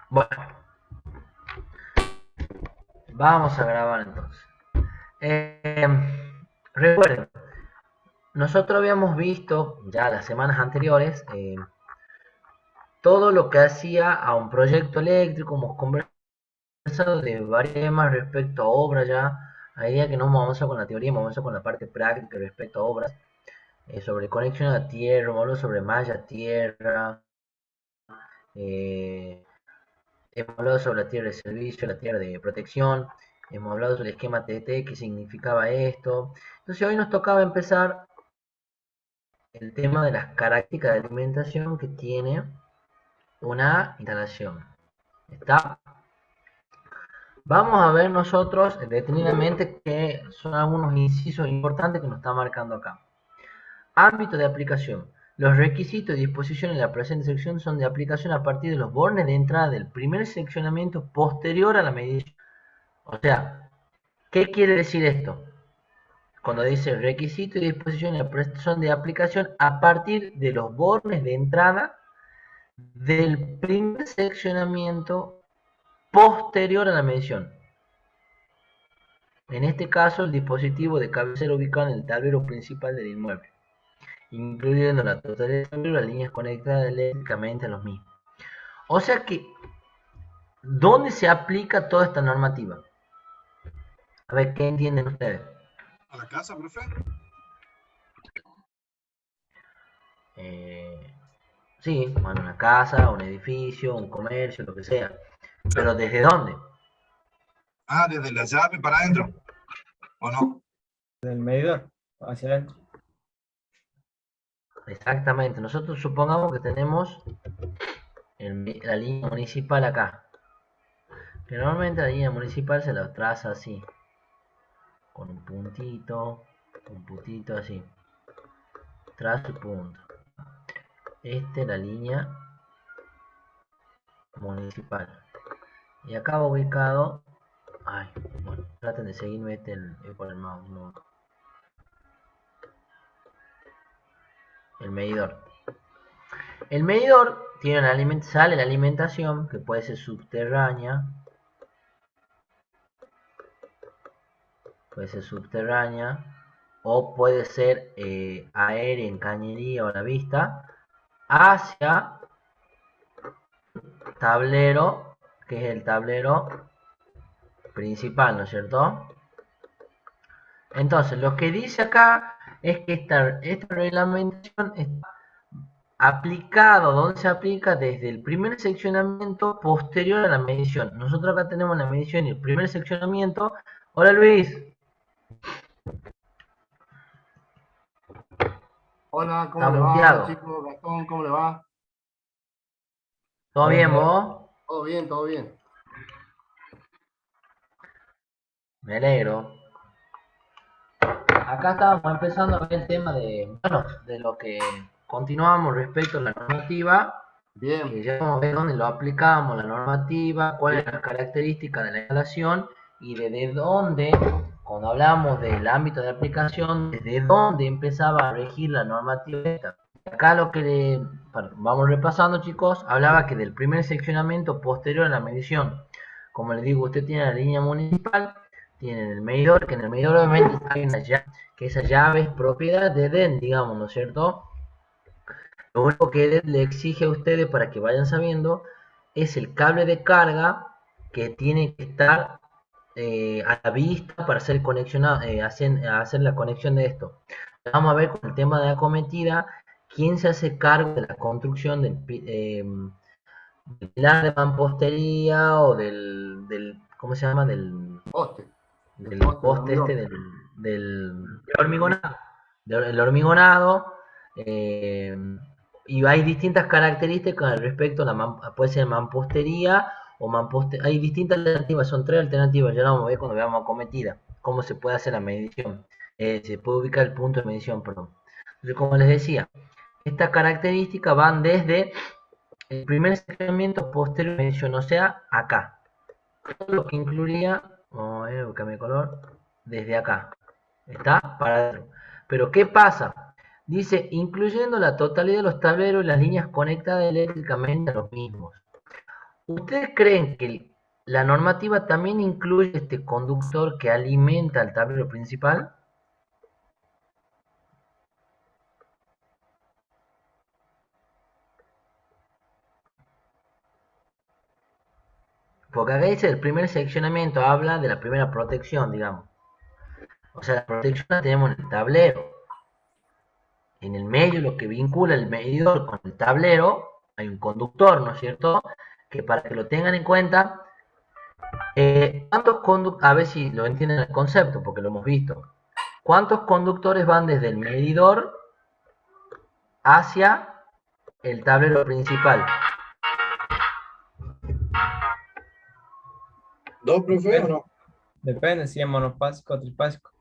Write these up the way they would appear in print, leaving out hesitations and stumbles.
Bueno, vamos a grabar entonces. Eh, Recuerden, nosotros habíamos visto ya las semanas anteriores todo lo que hacía a un proyecto eléctrico. Hemos conversado de varios temas respecto a obras ya. A medida que no vamos a avanzar con la teoría, vamos a avanzar con la parte práctica respecto a obras. Sobre conexión a tierra, hemos hablado sobre malla tierra, eh, hemos hablado sobre la tierra de servicio, la tierra de protección, hemos hablado sobre el esquema TT, qué significaba esto. Entonces hoy nos tocaba empezar el tema de las características de alimentación que tiene una instalación. ¿Está? Vamos a ver nosotros detenidamente qué son algunos incisos importantes que nos está marcando acá. Ámbito de aplicación. Los requisitos y disposiciones de la presente sección son de aplicación a partir de los bornes de entrada del primer seccionamiento posterior a la medición. O sea, ¿qué quiere decir esto? Cuando dice requisito y disposiciones son de aplicación a partir de los bornes de entrada del primer seccionamiento posterior a la medición. En este caso, el dispositivo de cabecera ubicado en el tablero principal del inmueble, incluyendo la totalidad del tablero, las líneas conectadas eléctricamente a los mismos. O sea que, ¿dónde se aplica toda esta normativa? A ver, ¿qué entienden ustedes? ¿A la casa, profe? Sí, bueno, una casa, un edificio, un comercio, lo que sea. Pero ¿desde dónde? Ah, desde la llave para adentro, ¿o no? Del medidor hacia adentro. Exactamente. Nosotros supongamos que tenemos la línea municipal acá. Que normalmente la línea municipal se la traza así. Con un puntito así. Trazo y punto. Esta es la línea municipal. Y acá va ubicado. Ay, bueno, traten de seguirme por el mouse, no. El medidor. El medidor tiene sale la alimentación, que puede ser subterránea. O puede ser aérea en cañería o a la vista, hacia tablero, que es el tablero principal, ¿no es cierto? Entonces, lo que dice acá es que esta reglamentación está aplicado, ¿dónde se aplica? Desde el primer seccionamiento posterior a la medición. Nosotros acá tenemos la medición y el primer seccionamiento. Hola Luis. Hola, ¿cómo Está le muteado. va, chicos? Gastón, ¿cómo le va? ¿Todo bien vos? Todo bien, todo bien. Me alegro. Acá estábamos empezando a ver el tema de lo que continuamos respecto a la normativa, Bien, que ya vamos a ver dónde lo aplicamos, la normativa, cuáles son las características de la instalación y desde dónde, cuando hablamos del ámbito de aplicación, desde dónde empezaba a regir la normativa esta. Acá vamos repasando, chicos, hablaba que del primer seccionamiento posterior a la medición. Como les digo, usted tiene la línea municipal, tiene el medidor, que en el medidor obviamente hay una llave, que esa llave es propiedad de DEN, digamos, ¿no es cierto? Lo único que DEN le exige a ustedes para que vayan sabiendo es el cable de carga que tiene que estar a la vista para hacer, hacer la conexión de esto. Vamos a ver con el tema de la acometida, quién se hace cargo de la construcción del pilar de mampostería o ¿cómo se llama? poste. Del Poste de poste hormigón. del hormigonado. El hormigonado. Y hay distintas características respecto a puede ser mampostería o hay distintas alternativas, son tres alternativas, ya lo vamos a ver cuando veamos acometida, cómo se puede hacer la medición, se puede ubicar el punto de medición, perdón. Entonces, como les decía, estas características van desde el primer seccionamiento posterior a la medición, o sea, acá. Todo lo que incluiría, vamos a ver, buscarme el color, desde acá, está para adentro. Pero ¿qué pasa? Dice, incluyendo la totalidad de los tableros y las líneas conectadas eléctricamente a los mismos. ¿Ustedes creen que la normativa también incluye este conductor que alimenta el tablero principal? Porque acá dice el primer seccionamiento, habla de la primera protección, digamos. O sea, la protección la tenemos en el tablero. En el medio, lo que vincula el medidor con el tablero, hay un conductor, ¿no es cierto? Que para que lo tengan en cuenta, ¿cuántos conductores? A ver si lo entienden el concepto, porque lo hemos visto. ¿Cuántos conductores van desde el medidor hacia el tablero principal? ¿Dos, profe, o no? Depende si es monofásico o trifásico.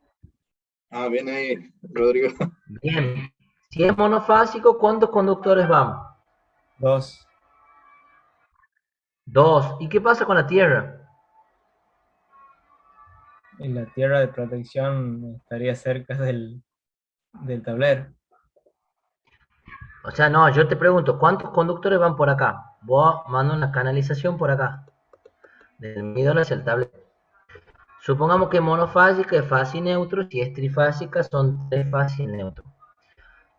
Ah, bien ahí, Rodrigo. Bien. Si es monofásico, ¿cuántos conductores van? 2. Dos. ¿Y qué pasa con la Tierra? Y la tierra de protección estaría cerca del tablero. O sea, no, yo te pregunto, ¿cuántos conductores van por acá? Vos mando una canalización por acá, del medidor hacia el tablero. Supongamos que monofásica es fase y neutro, si es trifásica son tres fases y neutro.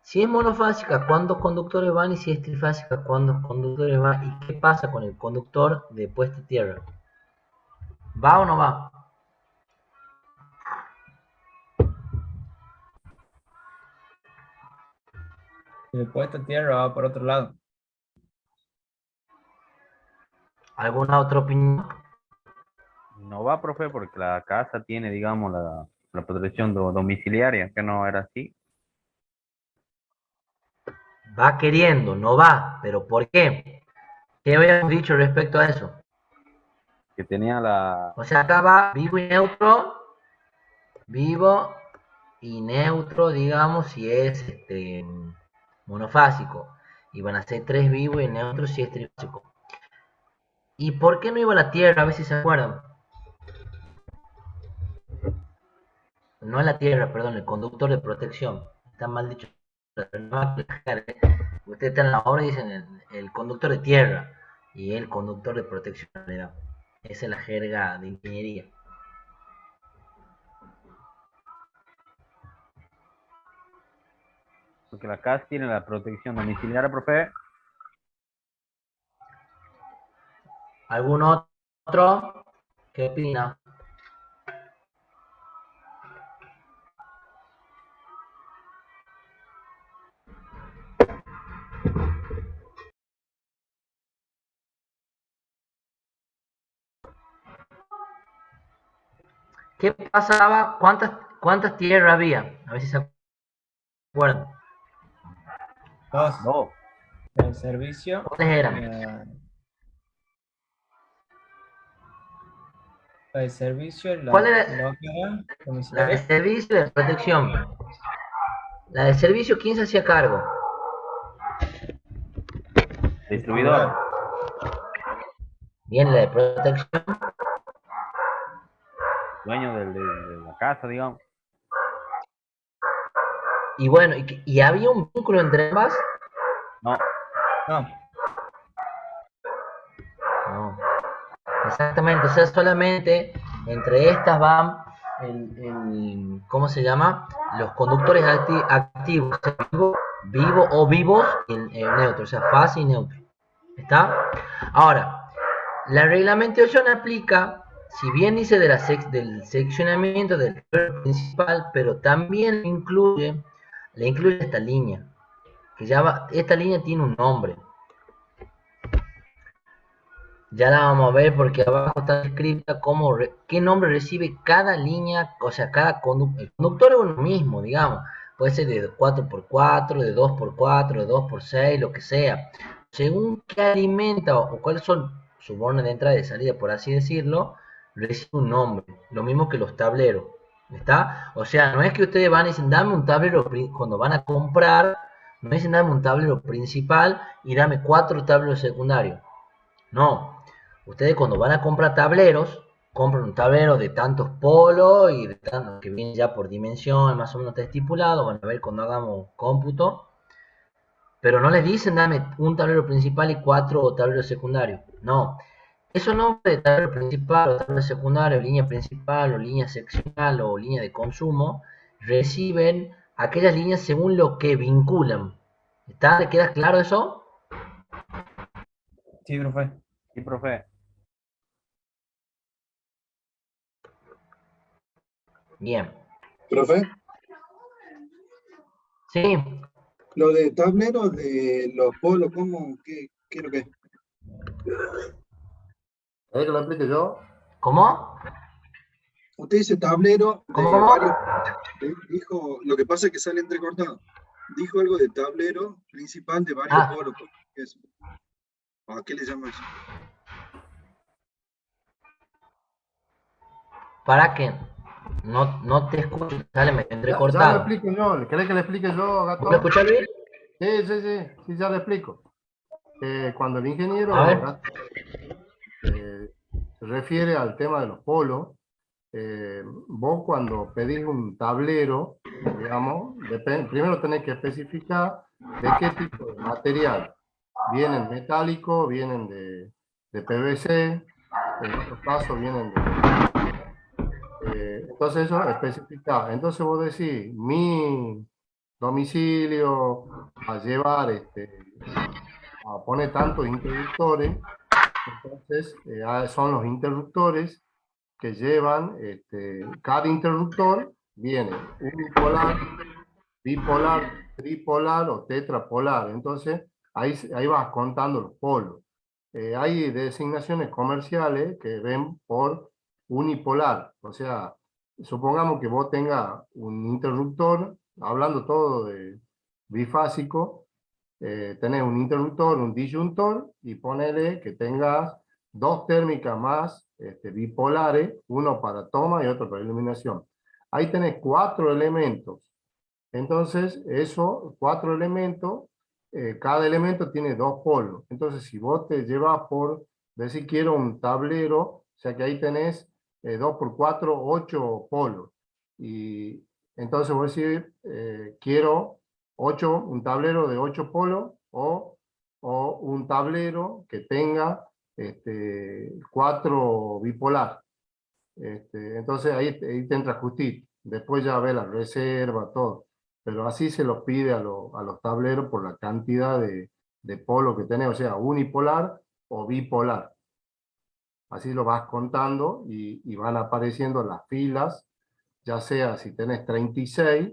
Si es monofásica, ¿cuántos conductores van? Y si es trifásica, ¿cuántos conductores van? ¿Y qué pasa con el conductor de puesta tierra? ¿Va o no va? Y después esta tierra va por otro lado. ¿Alguna otra opinión? No va, profe, porque la casa tiene, digamos, la protección domiciliaria, que no era así. Va queriendo, no va. ¿Pero por qué? ¿Qué habíamos dicho respecto a eso? Que tenía la... O sea, acá va vivo y neutro, digamos, si es monofásico. Y van a ser tres vivos y neutro si es trifásico. ¿Y por qué no iba a la Tierra? A ver si se acuerdan. No a la Tierra, perdón, el conductor de protección. Está mal dicho. Ustedes están en la obra y dicen el conductor de tierra y el conductor de protección. Esa es la jerga de ingeniería. Porque la casa tiene la protección domiciliaria, profe. ¿Algún otro? ¿Qué opina? ¿Qué pasaba? ¿Cuántas tierras había? A ver si se acuerdan. 2. No, El servicio. ¿Cuáles eran? El servicio, ¿Cuál la era? otra La de domiciliaria. servicio y de protección. La de servicio, ¿quién se hacía cargo? distribuidor. Bien, la de protección. Dueño de la casa, digamos. Y bueno, ¿y había un vínculo entre ambas? No, No, No. Exactamente, o sea, solamente entre estas van ¿cómo se llama? Los conductores activos, o sea, vivo o vivos en neutro, o sea, fase y neutro. ¿Está? Ahora, la reglamentación aplica, si bien dice del seccionamiento del principal, pero también le incluye esta línea, esta línea tiene un nombre. Ya la vamos a ver porque abajo está escrita qué nombre recibe cada línea, o sea, cada conductor. El conductor es uno mismo, digamos. Puede ser de 4x4, de 2x4, de 2x6, lo que sea. Según qué alimenta o cuáles son sus bornes de entrada y de salida, por así decirlo, recibe un nombre. Lo mismo que los tableros. ¿Está? O sea, no es que ustedes van y dicen, dame un tablero cuando van a comprar, no dicen dame un tablero principal y dame 4 tableros secundarios. No, ustedes cuando van a comprar tableros, compran un tablero de tantos polos y de tantos que viene ya por dimensión, más o menos está estipulado, van a ver cuando hagamos cómputo, pero no les dicen dame un tablero principal y 4 tableros secundarios. No, Esos nombres de tablero principal o tablero secundario, línea principal o línea seccional o línea de consumo, reciben aquellas líneas según lo que vinculan. ¿Está? ¿Le queda claro eso? Sí, profe. Sí, profe. Bien. Profe, Sí. lo de tableros de los polos, qué es lo que es? ¿Querés que lo explique yo? ¿Cómo? Usted dice tablero ¿Cómo? de ¿Cómo? varios, dijo, lo que pasa es que sale entrecortado. Dijo algo de tablero principal de varios Ah, polos. ¿Qué es? ¿A qué le llama eso? para que no te escucho, sale medio Ya lo entrecortado. explico yo. ¿Querés que le explique yo, ¿Vos me Gastón? escuchás bien? Sí, sí, sí, sí, ya le explico. Cuando el A ingeniero ver. se refiere al tema de los polos, vos cuando pedís un tablero, digamos, primero tenés que especificar de qué tipo de material. Vienen metálicos, vienen de PVC, en otros casos vienen entonces eso especifica. Entonces vos decís, mi domicilio va a llevar, a poner tantos interruptores, entonces son los interruptores que llevan, cada interruptor viene unipolar, bipolar, tripolar o tetrapolar. Entonces, ahí vas contando los polos. Hay designaciones comerciales que ven por unipolar. O sea, supongamos que vos tengas un interruptor, hablando todo de bifásico, tenés un interruptor, un disyuntor, y ponele que tengas dos térmicas más bipolares, uno para toma y otro para iluminación. Ahí tenés cuatro elementos. Entonces, esos cuatro elementos, cada elemento tiene dos polos. Entonces, si vos te llevas por decir quiero un tablero, o sea que ahí tenés 2 por 4, 8 polos. Y entonces vos decís, quiero un tablero de 8 polos o un tablero que tenga 4 bipolar. Entonces ahí te entra justito. Después ya ve la reserva, todo. Pero así se los pide a los tableros por la cantidad de polo que tenés, o sea, unipolar o bipolar. Así lo vas contando y van apareciendo las filas, ya sea si tenés 36,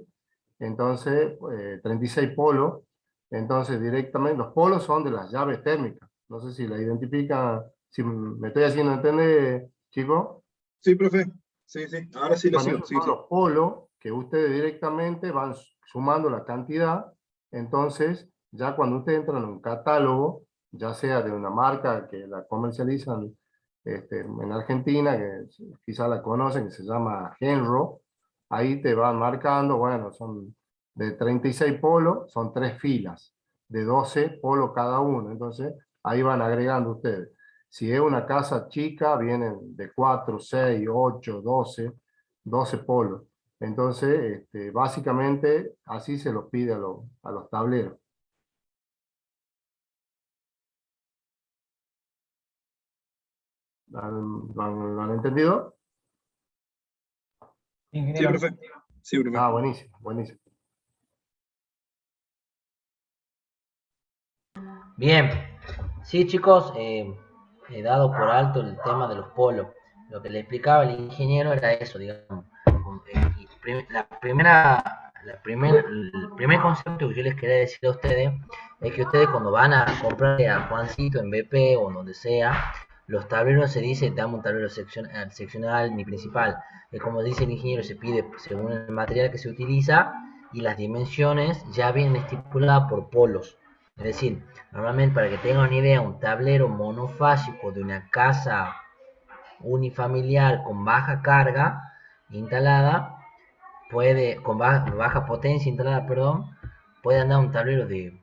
entonces 36 polos, entonces directamente los polos son de las llaves térmicas. No sé si la identifican, si me estoy haciendo entender, chicos. Sí, profe. Sí, sí. Ahora sí lo Bueno, sigo. esos Sí, son sí. los polos que ustedes directamente van sumando la cantidad. Entonces, ya cuando ustedes entran en un catálogo, ya sea de una marca que la comercializan en Argentina, que quizá la conocen, que se llama Genro, ahí te van marcando, bueno, son de 36 polos, son 3 filas, de 12 polos cada uno. Entonces, ahí van agregando ustedes. Si es una casa chica, vienen de 4, 6, 8, 12 polos. Entonces, básicamente, así se los pide a los tableros. ¿Lo han entendido? Sí, Ingeniero. profe. Sí, profe. Ah, buenísimo, buenísimo. Bien. Sí, chicos, he dado por alto el tema de los polos. Lo que le explicaba el ingeniero era eso, digamos. El primer concepto que yo les quería decir a ustedes es que ustedes cuando van a comprar a Juancito en BP o donde sea, los tableros se dice, dame un tablero seccional ni principal. Como dice el ingeniero, se pide según el material que se utiliza y las dimensiones ya vienen estipuladas por polos. Es decir, normalmente para que tengan una idea, un tablero monofásico de una casa unifamiliar con baja carga instalada con baja potencia instalada, perdón, puede andar un tablero de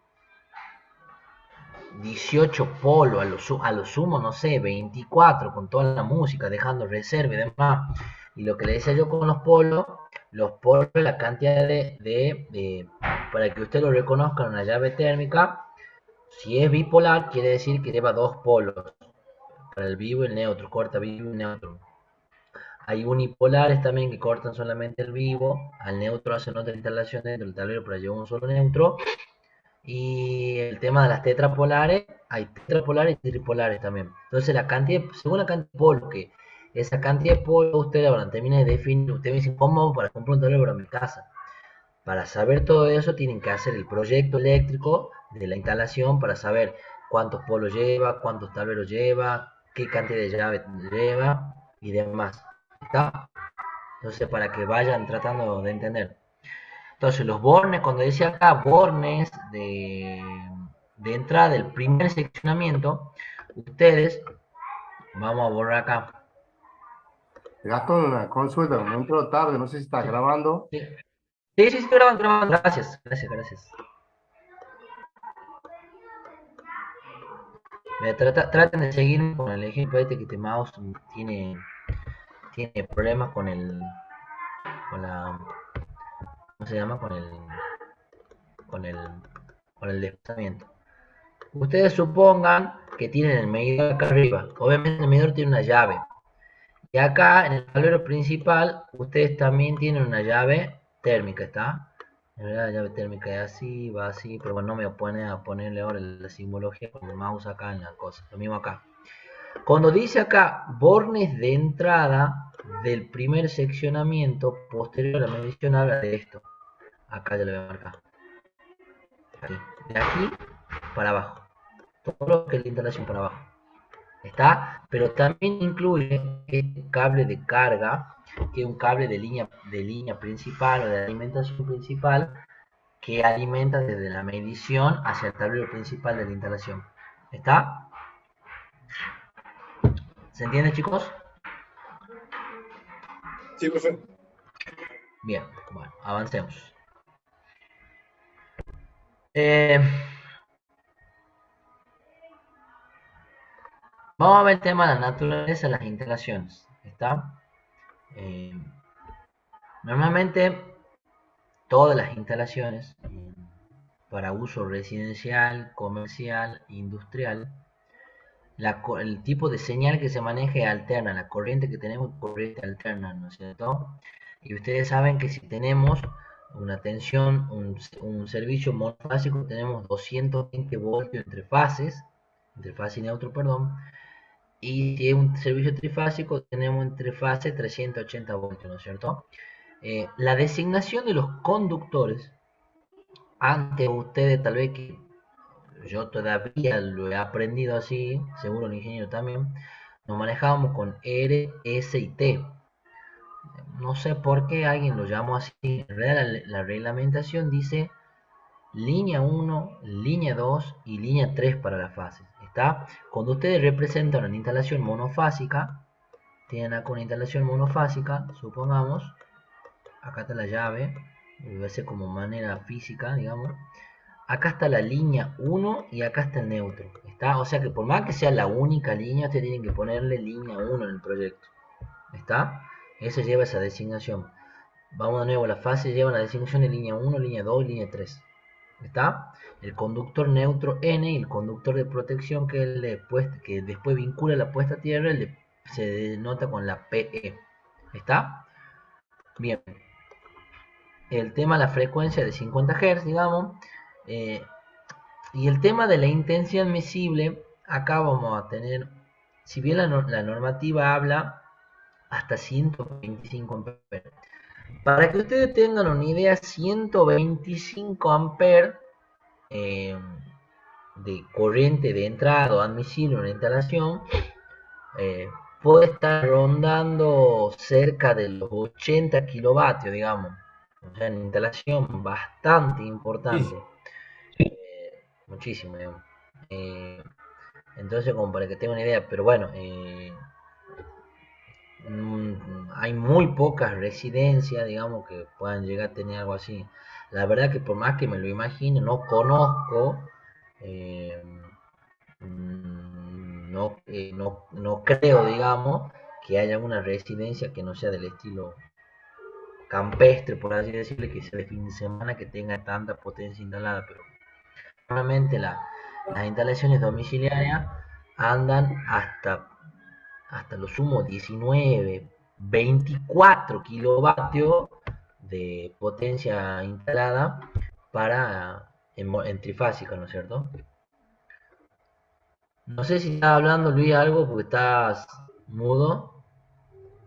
18 polos, a lo sumo, no sé, 24 con toda la música, dejando reserva y demás. Y lo que le decía yo con los polos, la cantidad para que usted lo reconozca en una llave térmica, si es bipolar, quiere decir que lleva dos polos. para el vivo y el neutro, corta vivo y neutro. Hay unipolares también que cortan solamente el vivo, al neutro hacen otra instalación dentro del tablero para llevar un solo neutro. Y el tema de las tetrapolares, hay tetrapolares y tripolares también. Entonces, según la cantidad de polos que esa cantidad de polos ustedes ahora termina de definir, ustedes me dicen, ¿cómo para comprar un tablero para mi casa? Para saber todo eso, tienen que hacer el proyecto eléctrico de la instalación para saber cuántos polos lleva, cuántos tableros lleva, qué cantidad de llaves lleva y demás. ¿Está? Entonces, para que vayan tratando de entender. Entonces, los bornes, cuando decía acá, bornes de entrada del primer seccionamiento, ustedes, vamos a borrar acá. Gastón, una consulta, como entro tarde, no sé si está grabando. Sí, sí, estoy grabando, gracias, gracias. Traten de seguir con el ejemplo este que este mouse tiene problemas con ¿cómo se llama? Con el, con el desplazamiento. Ustedes supongan que tienen el medidor acá arriba. Obviamente el medidor tiene una llave. Y acá en el tablero principal, ustedes también tienen una llave térmica, ¿está? En realidad la llave térmica es así, va así, pero bueno, no me opone a ponerle ahora la simbología con el mouse acá en la cosa. Lo mismo acá. Cuando dice acá bornes de entrada del primer seccionamiento posterior a la medición, habla de esto. Acá ya lo voy a marcar. Aquí. De aquí para abajo. Todo lo que es la instalación para abajo. ¿Está? Pero también incluye este cable de carga, que es un cable de línea principal o de alimentación principal, que alimenta desde la medición hacia el tablero principal de la instalación. ¿Está? ¿Se entiende, chicos? Sí, profe. Bien, bueno, avancemos. Vamos a ver el tema de la naturaleza de las instalaciones. ¿Está? Normalmente todas las instalaciones para uso residencial, comercial, industrial, el tipo de señal que se maneja es alterna, la corriente que tenemos es corriente alterna, ¿no es cierto? Y ustedes saben que si tenemos una tensión, un servicio monofásico, tenemos 220 voltios entre fase y neutro, perdón, y si es un servicio trifásico, tenemos entre fase 380 voltios, ¿no es cierto? La designación de los conductores, antes ustedes tal vez que yo todavía lo he aprendido así, seguro el ingeniero también, nos manejábamos con R, S y T. No sé por qué alguien lo llamó así. En realidad la reglamentación dice línea 1, línea 2 y línea 3 para las fases. ¿Está? Cuando ustedes representan una instalación monofásica, tienen acá una instalación monofásica, supongamos, acá está la llave, va a ser como manera física, digamos. Acá está la línea 1 y acá está el neutro. ¿Está? O sea que por más que sea la única línea, ustedes tienen que ponerle línea 1 en el proyecto. ¿Está? Eso lleva esa designación. Vamos de nuevo, la fase lleva la designación de línea 1, línea 2 y línea 3. ¿Está? El conductor neutro N y el conductor de protección que después vincula la puesta a tierra se denota con la PE. ¿Está? Bien. El tema de la frecuencia de 50 Hz, digamos. Y el tema de la intensidad admisible, acá vamos a tener, si bien la normativa habla hasta 125 amperes. Para que ustedes tengan una idea, 125 amperes de corriente de entrada o admisible en una instalación puede estar rondando cerca de los 80 kilovatios, digamos. O sea, una instalación bastante importante. Muchísimo, digamos. Entonces, como para que tengan una idea, pero bueno, hay muy pocas residencias, digamos, que puedan llegar a tener algo así. La verdad que por más que me lo imagine, no conozco, no creo, digamos, que haya una residencia que no sea del estilo campestre, por así decirlo, que sea de fin de semana, que tenga tanta potencia instalada, pero normalmente las instalaciones domiciliarias andan hasta hasta lo sumo 19, 24 kilovatios de potencia instalada para en trifásica, ¿no es cierto? No sé si estás hablando, Luis, algo porque estás mudo.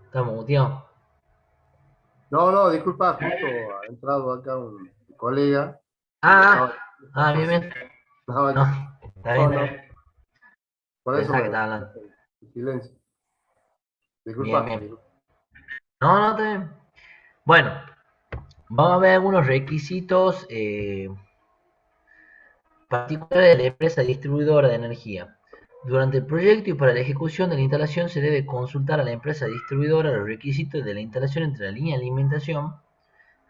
Estás muteado. No, disculpa, justo ha entrado acá un colega y Ah, bien, bien. estaba No, acá. está No, bien. no, por eso Pensaba que estaba hablando. silencio. Bien, Disculpa. bien. No, está bien. Bueno, vamos a ver algunos requisitos particulares de la empresa distribuidora de energía. Durante el proyecto y para la ejecución de la instalación se debe consultar a la empresa distribuidora los requisitos de la instalación entre la línea de alimentación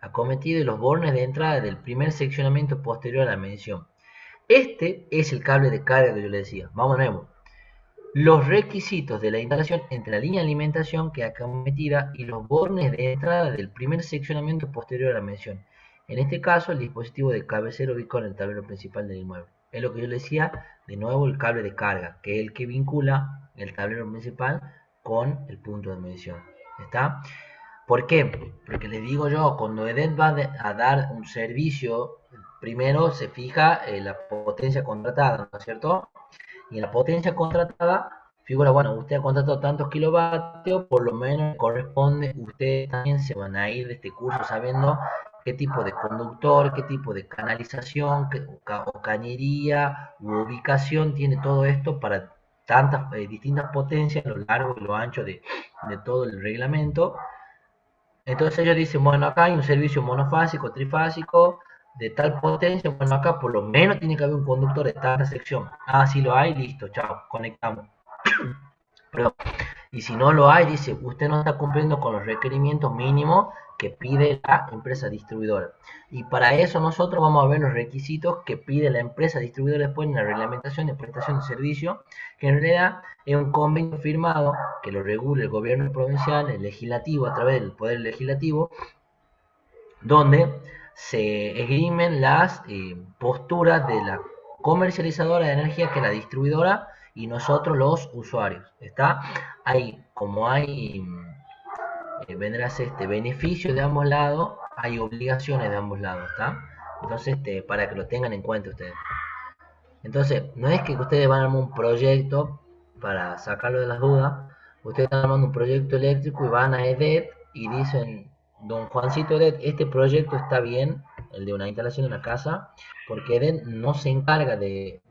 acometida y los bornes de entrada del primer seccionamiento posterior a la medición. Este es el cable de carga que yo le decía. Vamos de nuevo. Los requisitos de la instalación entre la línea de alimentación que acometida y los bornes de entrada del primer seccionamiento posterior a la medición. En este caso, el dispositivo de cabecera ubicado en el tablero principal del inmueble. Es lo que yo le decía, de nuevo el cable de carga, que es el que vincula el tablero principal con el punto de medición. ¿Está? ¿Por qué? Porque les digo yo, cuando EDET va a dar un servicio, primero se fija la potencia contratada, ¿no es cierto? Y en la potencia contratada figura, bueno, usted ha contratado tantos kilovatios, por lo menos corresponde, ustedes también se van a ir de este curso sabiendo qué tipo de conductor, qué tipo de canalización, o cañería, u ubicación tiene todo esto para tantas distintas potencias a lo largo y lo ancho de todo el reglamento. Entonces ellos dicen, bueno, acá hay un servicio monofásico, trifásico, de tal potencia, bueno, acá por lo menos tiene que haber un conductor de tanta sección. Ah, si lo hay, listo, chao, conectamos. Pero, y si no lo hay, dice, usted no está cumpliendo con los requerimientos mínimos que pide la empresa distribuidora. Y para eso nosotros vamos a ver los requisitos que pide la empresa distribuidora después en la reglamentación de prestación de servicio, que en realidad es un convenio firmado que lo regula el gobierno provincial, el legislativo, a través del poder legislativo, donde se esgrimen las posturas de la comercializadora de energía, que es la distribuidora, y nosotros los usuarios. ¿Está? Hay, como hay, vendrás beneficio de ambos lados, hay obligaciones de ambos lados. ¿Está? Entonces, para que lo tengan en cuenta ustedes. Entonces, no es que ustedes van a armar un proyecto para sacarlo de las dudas. Ustedes están armando un proyecto eléctrico y van a EDET y dicen, don Juancito EDET, este proyecto está bien, el de una instalación de una casa, porque EDET no se encarga de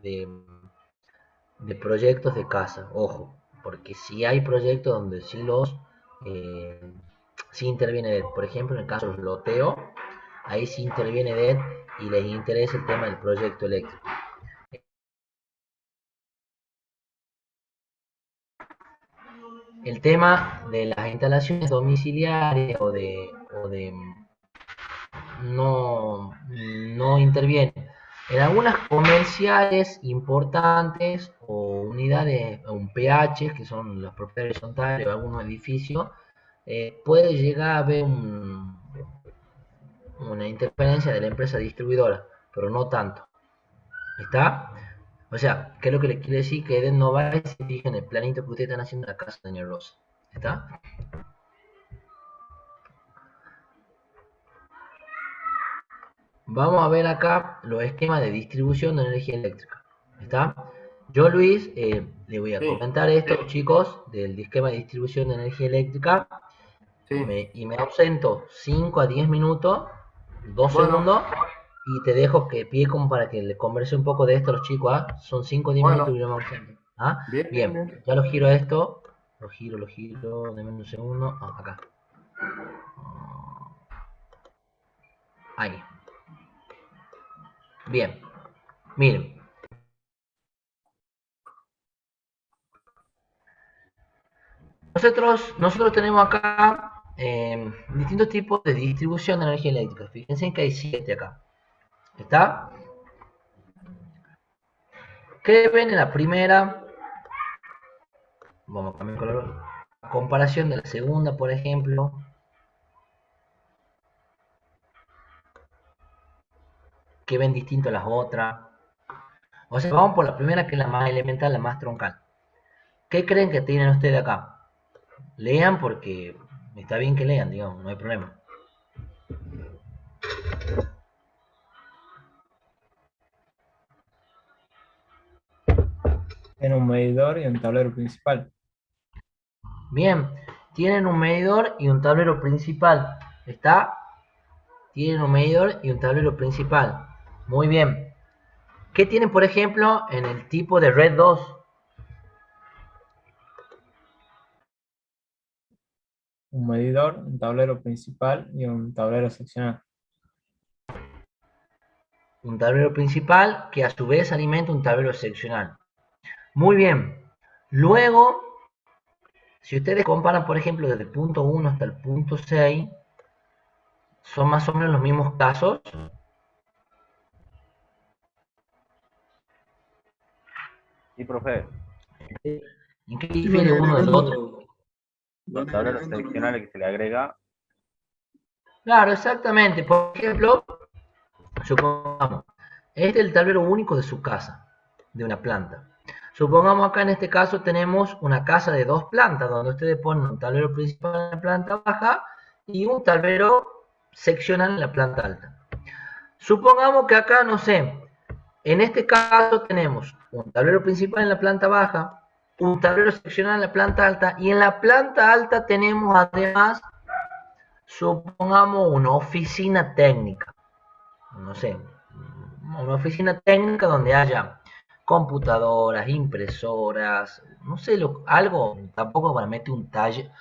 proyectos de casa, ojo, porque si hay proyectos donde eh, sí interviene EDET. Por ejemplo, en el caso de los loteos, ahí sí interviene EDET y les interesa el tema del proyecto eléctrico. El tema de las instalaciones domiciliarias o de no interviene. En algunas comerciales importantes o unidades, un PH, que son las propiedades horizontales o algunos edificios, puede llegar a haber una interferencia de la empresa distribuidora, pero no tanto. ¿Está? O sea, ¿qué es lo que le quiere decir? Que Eden no va y se fija en el planito que ustedes están haciendo en la casa de Doña Rosa. ¿Está? Vamos a ver acá los esquemas de distribución de energía eléctrica. ¿Está? Yo, Luis, le voy a Sí, comentar esto, chicos, del esquema de distribución de energía eléctrica. sí. Y me ausento 5 a 10 minutos, 2 Bueno, segundos, y te dejo que pie como para que le converse un poco de esto a los chicos. ¿Ah? Son 5 o 10 minutos bueno. y yo me ausento. ¿Ah? Bien, bien, Bien, bien. ya lo giro a esto. Lo giro, denme un segundo. Ah, acá. Ahí. Bien. Miren. Nosotros tenemos acá distintos tipos de distribución de energía eléctrica. Fíjense que hay 7 acá. ¿Está? ¿Qué ven en la primera? Vamos a cambiar el color. A comparación de la segunda, por ejemplo. ¿Qué ven distinto a las otras? O sea, vamos por la primera, que es la más elemental, la más troncal. ¿Qué creen que tienen ustedes acá? Lean porque está bien que lean, digamos, no hay problema. Tiene un medidor y un tablero principal. Bien, tienen un medidor y un tablero principal. ¿Está? Tienen un medidor y un tablero principal. Muy bien. ¿Qué tienen, por ejemplo, en el tipo de red 2? Un medidor, un tablero principal y un tablero seccional. Un tablero principal que a su vez alimenta un tablero seccional. Muy bien. Luego, si ustedes comparan, por ejemplo, desde el punto 1 hasta el punto 6, son más o menos los mismos casos. Sí, profe, ¿En qué Sí, van difiere uno del otro? agregando, los van tableros agregando nomás. seccionales que se le agrega, Claro, exactamente. Por ejemplo, supongamos, este es el tablero único de su casa, de una planta. Supongamos acá en este caso tenemos una casa de 2 plantas, donde ustedes ponen un tablero principal en la planta baja y un tablero seccional en la planta alta. Supongamos que acá, no sé, en este caso tenemos un tablero principal en la planta baja, un tablero seccional en la planta alta y en la planta alta tenemos además, supongamos, una oficina técnica. No sé, una oficina técnica donde haya computadoras, impresoras, no sé, algo, tampoco van a meter un taller.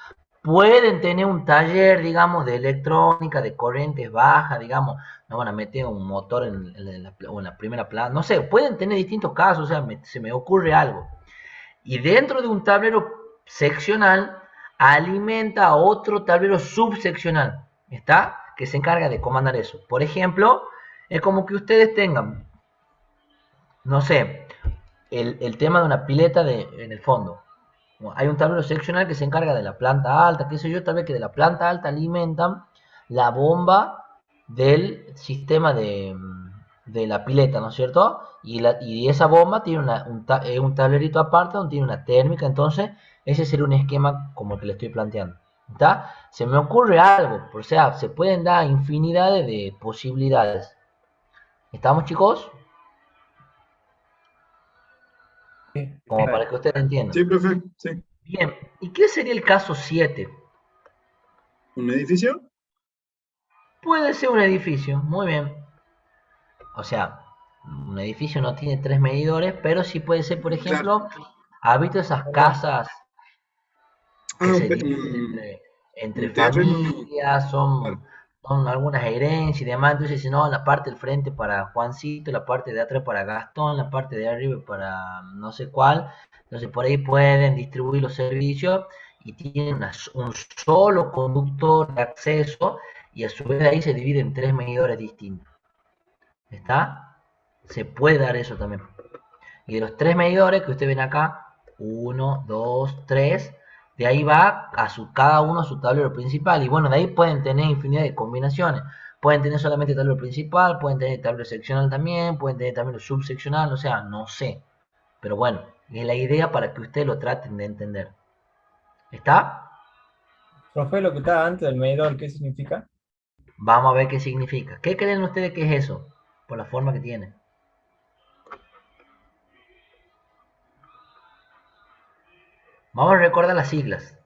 Pueden tener un taller, digamos, de electrónica, de corrientes bajas, digamos, no van a meter un motor o en la primera planta, no sé, pueden tener distintos casos, o sea, se me ocurre algo. Y dentro de un tablero seccional alimenta a otro tablero subseccional, ¿está? Que se encarga de comandar eso. Por ejemplo, es como que ustedes tengan, no sé, el tema de una pileta en el fondo. Hay un tablero seccional que se encarga de la planta alta, qué sé yo, tal vez que de la planta alta alimentan la bomba del sistema de la pileta, ¿no es cierto? Y esa bomba tiene un tablerito aparte donde tiene una térmica, entonces ese sería un esquema como el que le estoy planteando. ¿Está? Se me ocurre algo, o sea, se pueden dar infinidades de posibilidades. ¿Estamos, chicos? Sí. Como para que ustedes entiendan. Sí, profe, sí. Bien, ¿y qué sería el caso 7? ¿Un edificio? Puede ser un edificio, muy bien. O sea, un edificio no tiene 3 medidores, pero sí puede ser, por Claro. ejemplo, ¿has visto esas casas que Ah, se dividen entre un terreno. familias, Claro. son algunas herencias y demás? Entonces, si no, la parte del frente para Juancito, la parte de atrás para Gastón, la parte de arriba para no sé cuál. Entonces, por ahí pueden distribuir los servicios y tienen un solo conductor de acceso y a su vez de ahí se divide en 3 medidores distintos. ¿Está? Se puede dar eso también. Y de los 3 medidores que ustedes ven acá, 1, 2, 3, de ahí va cada uno a su tablero principal. Y bueno, de ahí pueden tener infinidad de combinaciones. Pueden tener solamente tablero principal, pueden tener tablero seccional también, pueden tener tablero subseccional, o sea, no sé. Pero bueno, es la idea para que ustedes lo traten de entender. ¿Está? Profe, lo que estaba antes del medidor, ¿qué significa? Vamos a ver qué significa. ¿Qué creen ustedes que es eso? Por la forma que tiene. Vamos a recordar las siglas.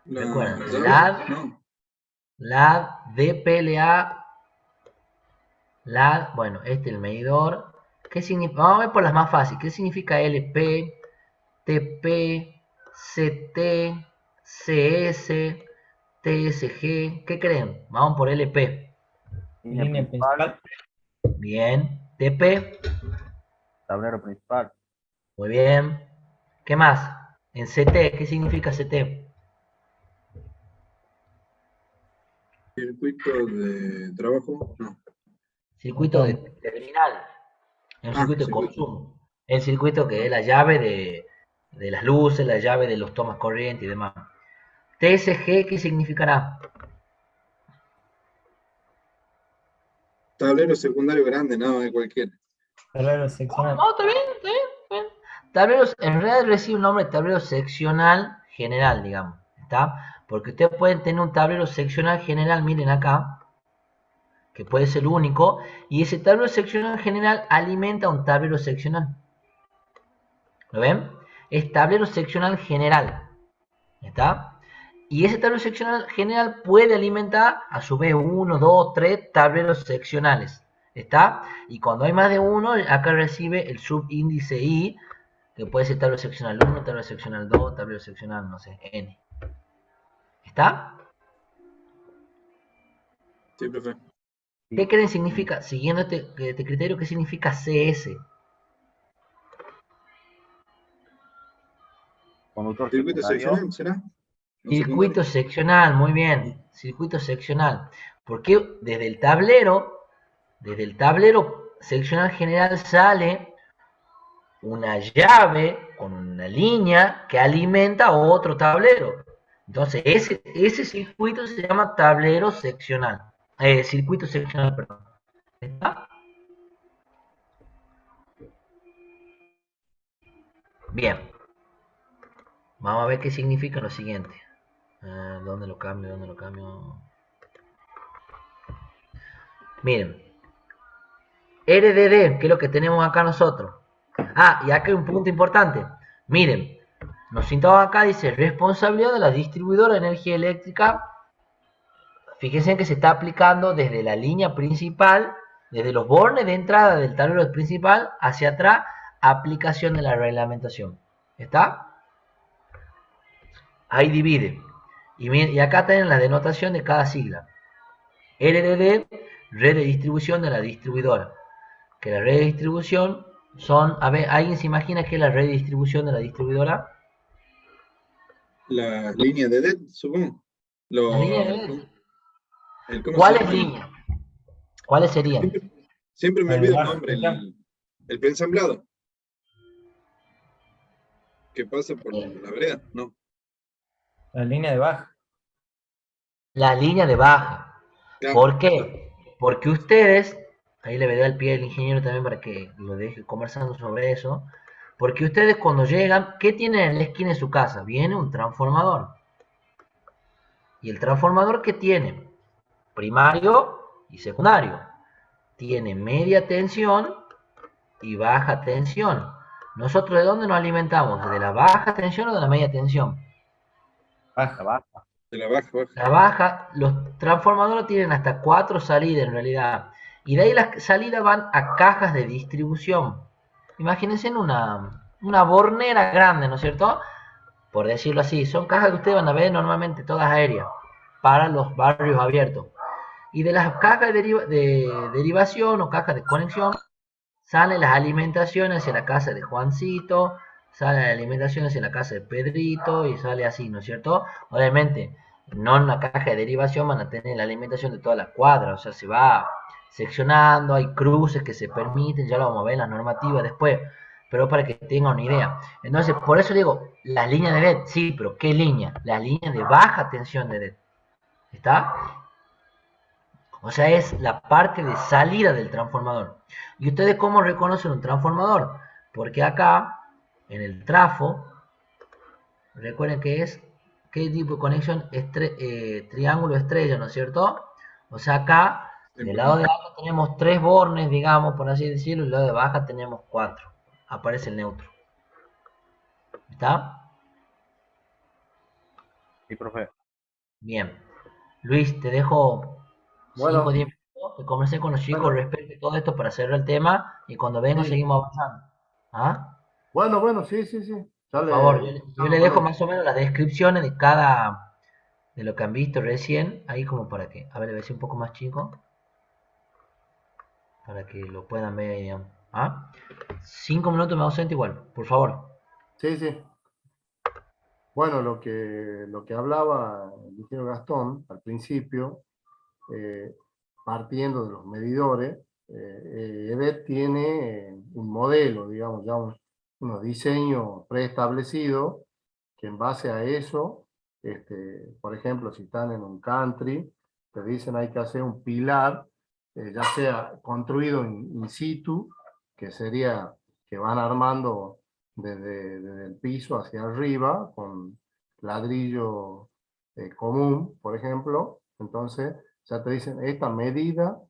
¿La Recuerden, llave? LAD, No. LAD, DPLA, LAD, bueno, este es el medidor. ¿Qué significa? Vamos a ver por las más fáciles. ¿Qué significa LP, TP, CT, CS, TSG? ¿Qué creen? Vamos por LP. línea Línea principal, principal. Bien. TP, tablero principal, muy bien. ¿Qué más? En CT, ¿qué significa CT? Circuito de trabajo. No. Circuito de Motor. terminal. Es un Ah, circuito de circuito. consumo. El circuito que es la llave de las luces, la llave de los tomas corriente y demás. TSG, ¿qué significará? Tablero secundario grande, no, de cualquiera. Tablero seccional. No, está bien, está bien. Tableros, en realidad recibe un nombre de tablero seccional general, digamos. ¿Está? Porque ustedes pueden tener un tablero seccional general, miren acá, que puede ser único, y ese tablero seccional general alimenta un tablero seccional. ¿Lo ven? Es tablero seccional general. ¿Está? Y ese tablero seccional general puede alimentar a su vez 1, 2, 3 tableros seccionales. ¿Está? Y cuando hay más de uno, acá recibe el subíndice I, que puede ser tablero seccional 1, tablero seccional 2, tablero seccional, no sé, N. ¿Está? Sí, profe. ¿Qué creen significa, siguiendo este criterio, qué significa CS? Conductor ¿Circuito secundario. seccional será? ¿O Circuito secundario? seccional, muy bien. Circuito seccional. Porque desde el tablero seccional general sale una llave con una línea que alimenta otro tablero. Entonces, ese circuito se llama tablero seccional. Circuito seccional, perdón. ¿Está? Bien. Vamos a ver qué significa lo siguiente. ¿Dónde lo cambio? ¿Dónde lo cambio? Miren. RDD, que es lo que tenemos acá nosotros. Ah, y acá hay un punto importante. Miren, nos sintamos acá, dice responsabilidad de la distribuidora de energía eléctrica. Fíjense que se está aplicando desde la línea principal, desde los bornes de entrada del tablero principal hacia atrás, aplicación de la reglamentación. ¿Está? Ahí divide. Y acá tienen la denotación de cada sigla. RDD, red de distribución de la distribuidora. Que la red de distribución son, a ver, ¿alguien se imagina qué es la red de distribución de la distribuidora? Las líneas de DET, supongo. La línea de red. ¿Cómo se ¿Cuáles llama? líneas? ¿Cuáles serían? Siempre me La de olvido el baja nombre. tensión. El preensamblado. Que pasa por la vereda, ¿no? La línea de baja. La línea de baja. Claro. ¿Por qué? Porque ustedes, ahí le voy a dar el pie al ingeniero también para que lo deje conversando sobre eso, porque ustedes cuando llegan, ¿qué tienen en la esquina de su casa? Viene un transformador. ¿Y el transformador qué tiene? Primario y secundario. Tiene media tensión y baja tensión. ¿Nosotros de dónde nos alimentamos? ¿De la baja tensión o de la media tensión? La Baja. baja. De la baja, baja. La baja, los transformadores tienen hasta 4 salidas en realidad. Y de ahí las salidas van a cajas de distribución. Imagínense en una bornera grande, ¿no es cierto? Por decirlo así, son cajas que ustedes van a ver normalmente todas aéreas para los barrios abiertos. Y de las cajas de derivación o cajas de conexión salen las alimentaciones hacia la casa de Juancito, sale la alimentación hacia la casa de Pedrito y sale así, ¿no es cierto? Obviamente, no en una caja de derivación van a tener la alimentación de toda la cuadra, o sea, se va seccionando, hay cruces que se permiten, ya lo vamos a ver en las normativas después, pero para que tengan una idea. Entonces, por eso digo, las líneas de LED, sí, pero ¿qué línea? Las líneas de baja tensión de LED, ¿está? O sea, es la parte de salida del transformador. ¿Y ustedes cómo reconocen un transformador? Porque acá, en el trafo, recuerden que es, ¿qué tipo de conexión? Triángulo estrella, ¿no es cierto? O sea, acá, del lado de alto tenemos 3 bornes, digamos, por así decirlo, y del lado de baja tenemos 4. Aparece el neutro. ¿Está? Sí, profe. Bien. Luis, te dejo 5 o Bueno, 10 minutos que conversé con los chicos bueno, respecto a todo esto para cerrar el tema y cuando vengo sí. seguimos avanzando. ¿Ah? Bueno, sí, sí, sí. Ya Por favor, yo, le yo le estamos con dejo eso. más o menos las descripciones de cada, de lo que han visto recién, ahí como para que, a ver, le voy a decir un poco más chico, para que lo puedan ver, digamos. ¿Ah? 5 minutos me ausento igual, por favor. Sí, sí. Bueno, lo que hablaba el ingeniero Gastón al principio, eh, partiendo de los medidores, EBET tiene un modelo, digamos, ya unos diseños preestablecidos, que en base a eso, por ejemplo, si están en un country, te dicen hay que hacer un pilar, ya sea construido in situ, que sería que van armando desde el piso hacia arriba, con ladrillo común, por ejemplo, entonces ya te dicen, esta medida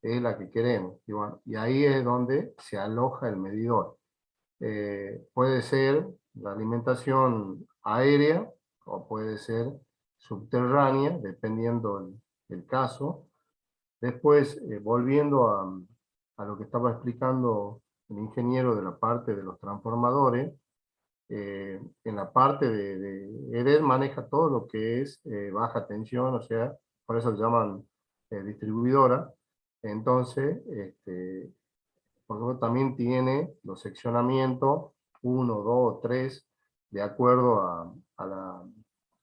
es la que queremos. Y, bueno, y ahí es donde se aloja el medidor. Puede ser la alimentación aérea o puede ser subterránea, dependiendo el caso. Después, volviendo a lo que estaba explicando el ingeniero de la parte de los transformadores, en la parte de EDED maneja todo lo que es baja tensión, o sea, por eso se llaman distribuidora. Entonces, por ejemplo, también tiene los seccionamientos 1, 2, 3, de acuerdo a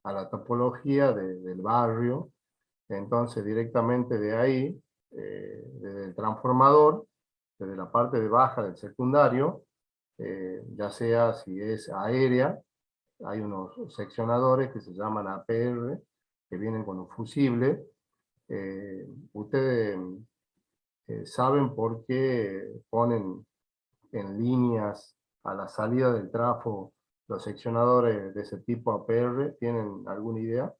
la topología del barrio. Entonces, directamente de ahí, desde el transformador, desde la parte de baja del secundario, ya sea si es aérea, hay unos seccionadores que se llaman APR, que vienen con un fusible. Ustedes saben por qué ponen en líneas a la salida del trafo los seccionadores de ese tipo APR. ¿Tienen alguna idea?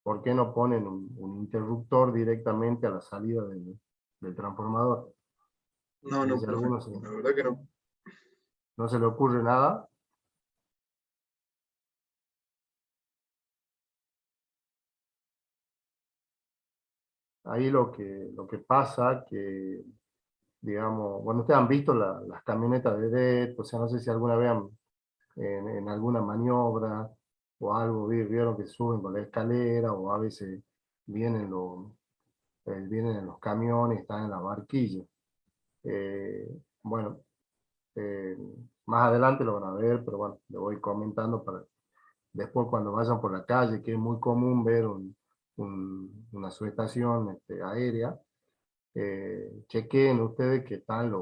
¿Por qué no ponen un interruptor directamente a la salida del transformador? No, Si no, profe, alguno la verdad que no. no se le ocurre nada. Ahí lo que pasa que, digamos, bueno, ustedes han visto las camionetas de DET, o sea, no sé si alguna vez en alguna maniobra o algo vieron que suben con la escalera, o a veces vienen, vienen en los camiones, están en la barquilla. Bueno, eh, más adelante lo van a ver, pero bueno, le voy comentando para después cuando vayan por la calle, que es muy común ver una subestación aérea, chequeen ustedes que están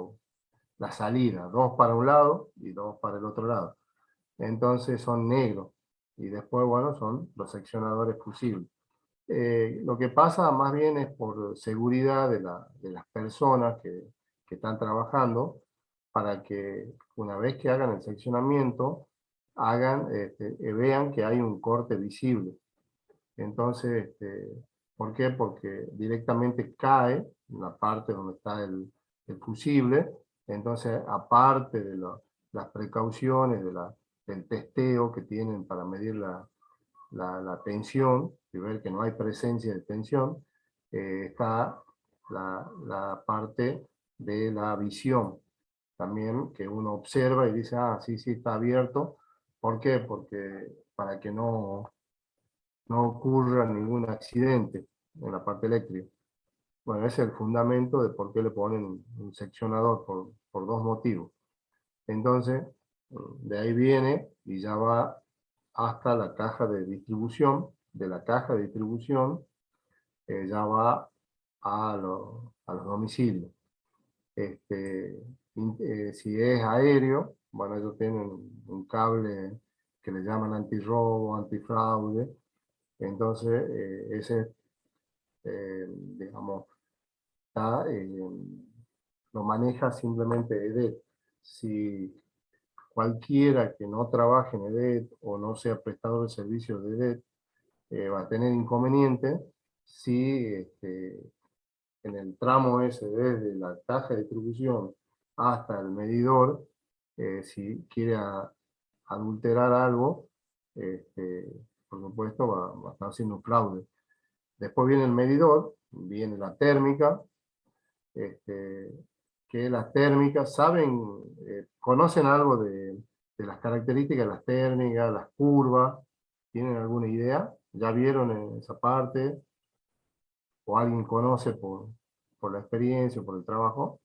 las salidas, dos para un lado y dos para el otro lado. Entonces son negros, y después, bueno, son los seccionadores fusibles. Lo que pasa más bien es por seguridad de las personas que están trabajando, para que una vez que hagan el seccionamiento, vean que hay un corte visible. Entonces, ¿por qué? Porque directamente cae en la parte donde está el fusible. Entonces, aparte de las precauciones del testeo que tienen para medir la tensión y ver que no hay presencia de tensión, está la parte de la visión también, que uno observa y dice, ah, sí, sí, está abierto. ¿Por qué? Porque para que no ocurra ningún accidente en la parte eléctrica. Bueno, ese es el fundamento de por qué le ponen un seccionador, por dos motivos. Entonces, de ahí viene y ya va hasta la caja de distribución. De la caja de distribución ya va a los domicilios. Si es aéreo, bueno, ellos tienen un cable que le llaman antirrobo, antifraude. Entonces, ese, digamos, está, lo maneja simplemente EDET. Si cualquiera que no trabaje en EDET o no sea prestador de servicios de EDET va a tener inconveniente si en el tramo ese, desde la caja de distribución hasta el medidor, si quiere adulterar algo, por supuesto va a estar haciendo un fraude. Después viene el medidor, viene la térmica, que las térmicas, ¿saben? ¿Conocen algo de las características de las térmicas, las curvas? ¿Tienen alguna idea? ¿Ya vieron en esa parte? ¿O alguien conoce por la experiencia, por el trabajo?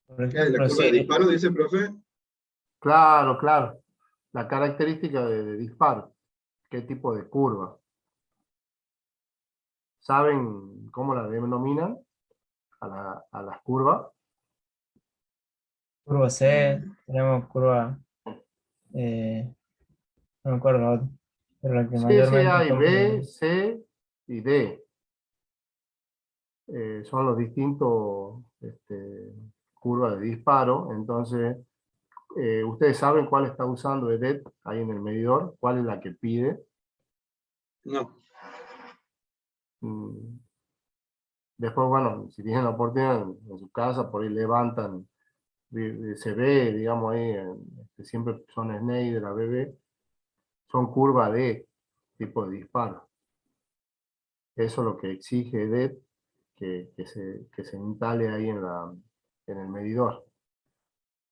Por ¿Qué es la ejemplo, curva de sí, disparo, dice profe? Claro, claro. La característica de disparo. ¿Qué tipo de curva? ¿Saben cómo la denominan a las curvas? curva C, tenemos curva, no me acuerdo la otra, pero la que Sí, sí, mayormente hay B, toman. C y D. Son los distintos curvas de disparo. Entonces, ¿Ustedes saben cuál está usando EDET ahí en el medidor? ¿Cuál es la que pide? No. Mm, Después, bueno, si tienen la oportunidad en su casa, por ahí levantan, se ve, digamos, ahí, que siempre son SNEI de la BB, son curvas de tipo de disparo. Eso es lo que exige EDET, que se instale ahí en el medidor.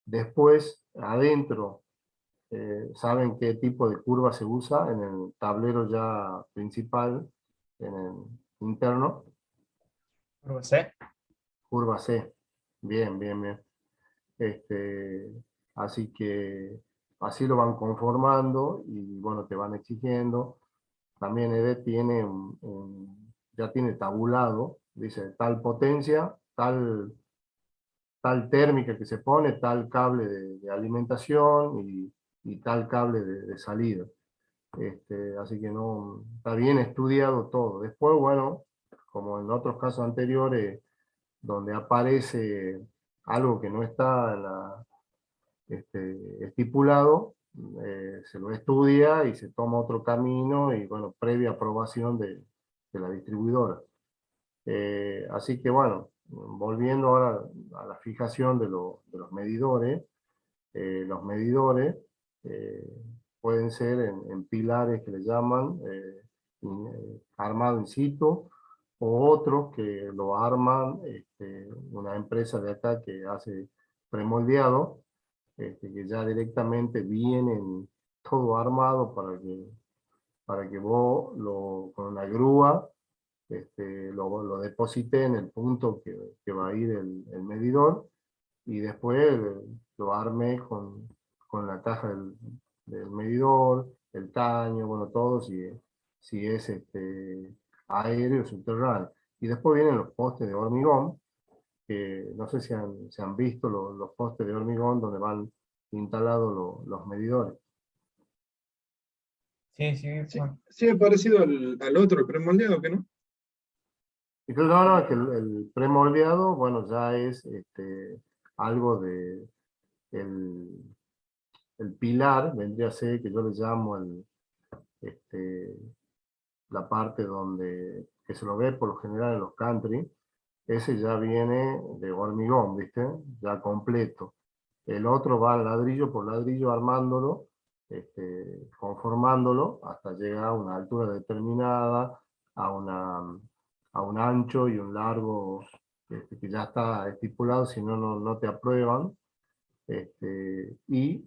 Después, adentro, saben qué tipo de curva se usa en el tablero ya principal, en el interno. Curva C. Curva C. Bien, bien, bien. Este, así que así lo van conformando y bueno, te van exigiendo. También EDE tiene ya tiene tabulado, dice tal potencia, tal térmica que se pone, tal cable de alimentación y tal cable de salida. Así que no, está bien estudiado todo. Después, bueno, como en otros casos anteriores, donde aparece algo que no está estipulado, se lo estudia y se toma otro camino y bueno, previa aprobación de la distribuidora. Así que bueno, volviendo ahora a la fijación de los medidores eh, pueden ser en pilares que le llaman armado in situ, o otros que lo arman una empresa de acá que hace premoldeado, que ya directamente vienen todo armado para que vos con una grúa lo deposite en el punto que va a ir el medidor y después lo arme con la caja del medidor, el caño, bueno, todo si es aéreo o subterráneo. Y después vienen los postes de hormigón, que no sé si han visto los postes de hormigón donde van instalados los medidores. Sí, sí, Sí, bueno. sí, es parecido al otro, el premoldeado, ¿que no? Y creo no, que el premoldeado, bueno, ya es algo de el pilar, vendría a ser que yo le llamo este, la parte que se lo ve por lo general en los country, ese ya viene de hormigón, ¿viste? Ya completo. El otro va ladrillo por ladrillo armándolo, conformándolo hasta llegar a una altura determinada, a un ancho y un largo que ya está estipulado, si no, no te aprueban. Y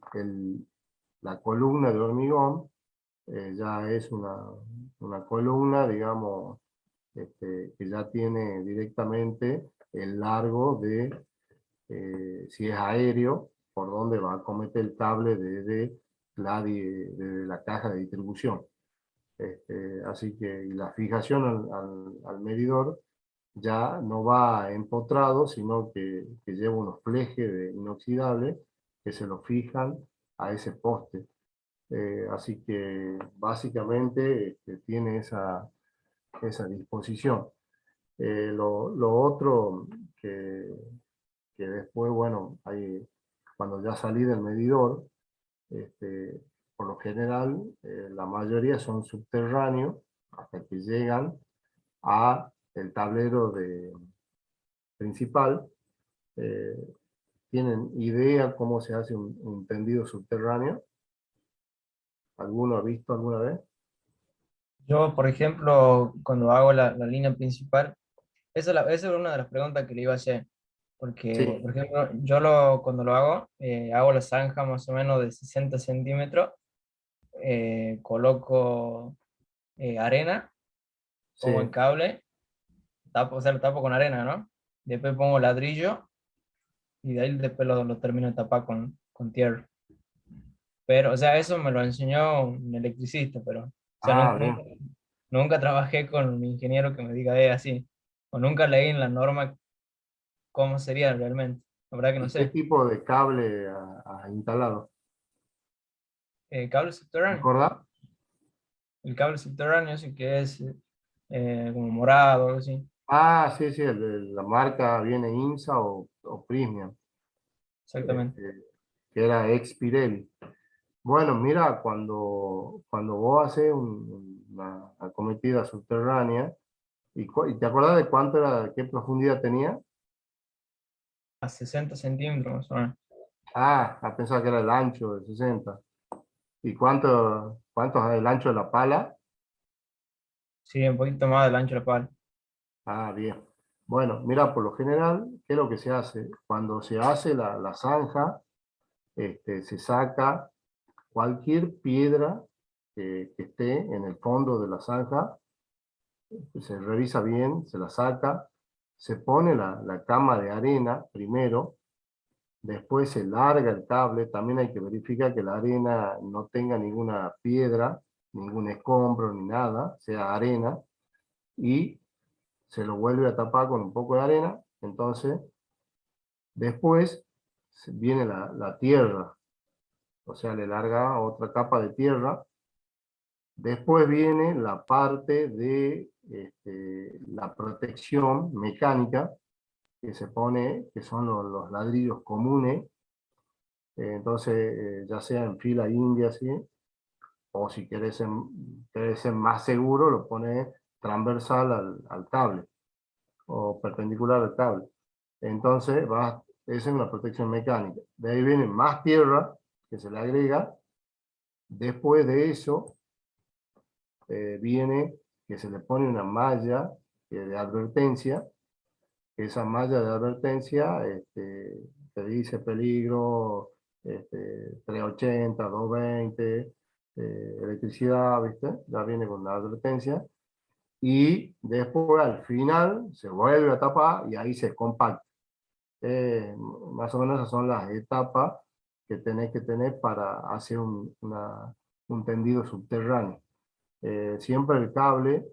la columna de hormigón ya es una columna, digamos, que ya tiene directamente el largo si es aéreo, por donde va a cometer el cable de la caja de distribución. Así que y la fijación al medidor ya no va empotrado, sino que lleva unos flejes inoxidables que se lo fijan a ese poste. Así que básicamente tiene esa disposición. Lo otro que después, bueno, cuando ya salí del medidor, este, por lo general, la mayoría son subterráneos hasta que llegan a el tablero principal. Eh, ¿Tienen idea cómo se hace un tendido subterráneo? ¿Alguno ha visto alguna vez? Yo, por ejemplo, cuando hago la línea principal, esa es una de las preguntas que le iba a hacer. Porque, Sí, por ejemplo, cuando lo hago la zanja más o menos de 60 centímetros, coloco arena, pongo el sí. cable, tapo, o sea, lo tapo con arena, ¿no? Después pongo ladrillo y de ahí después lo termino de tapar con tierra. Pero, o sea, eso me lo enseñó un electricista, pero, o sea, Ah, nunca, bien. nunca trabajé con un ingeniero que me diga, así. O nunca leí en la norma cómo sería realmente. La verdad que no ¿Y qué sé. tipo de cable ha instalado? Cable subterráneo. ¿Recordás? El cable subterráneo sí que es como morado, algo así. Ah, sí, sí, la marca viene INSA o Prysmian. Exactamente. Este, que era ex Pirelli. Bueno, mira, cuando vos haces una acometida subterránea, y te acordás de cuánto era, qué profundidad tenía? A 60 centímetros más o menos. Ah, pensaba que era el ancho de 60. ¿Y cuánto es el ancho de la pala? Sí, un poquito más del ancho de la pala. Ah, bien. Bueno, mira, por lo general, ¿qué es lo que se hace? Cuando se hace la zanja, se saca cualquier piedra que esté en el fondo de la zanja, se revisa bien, se la saca, se pone la cama de arena primero, después se larga el cable, también hay que verificar que la arena no tenga ninguna piedra, ningún escombro ni nada, sea arena, y se lo vuelve a tapar con un poco de arena. Entonces después viene la tierra, o sea, le larga otra capa de tierra. Después viene la parte de la protección mecánica que se pone, que son los ladrillos comunes. Entonces, ya sea en fila india, ¿sí? O si querés ser más seguro, lo pones transversal al cable o perpendicular al cable. Entonces, esa es una protección mecánica. De ahí viene más tierra que se le agrega. Después de eso, viene que se le pone una malla de advertencia. Esa malla de advertencia te dice peligro, 380, 220, electricidad, ¿viste? Ya viene con la advertencia. Y después al final se vuelve a tapar y ahí se compacta. Más o menos esas son las etapas que tenés que tener para hacer un tendido subterráneo. Siempre el cable,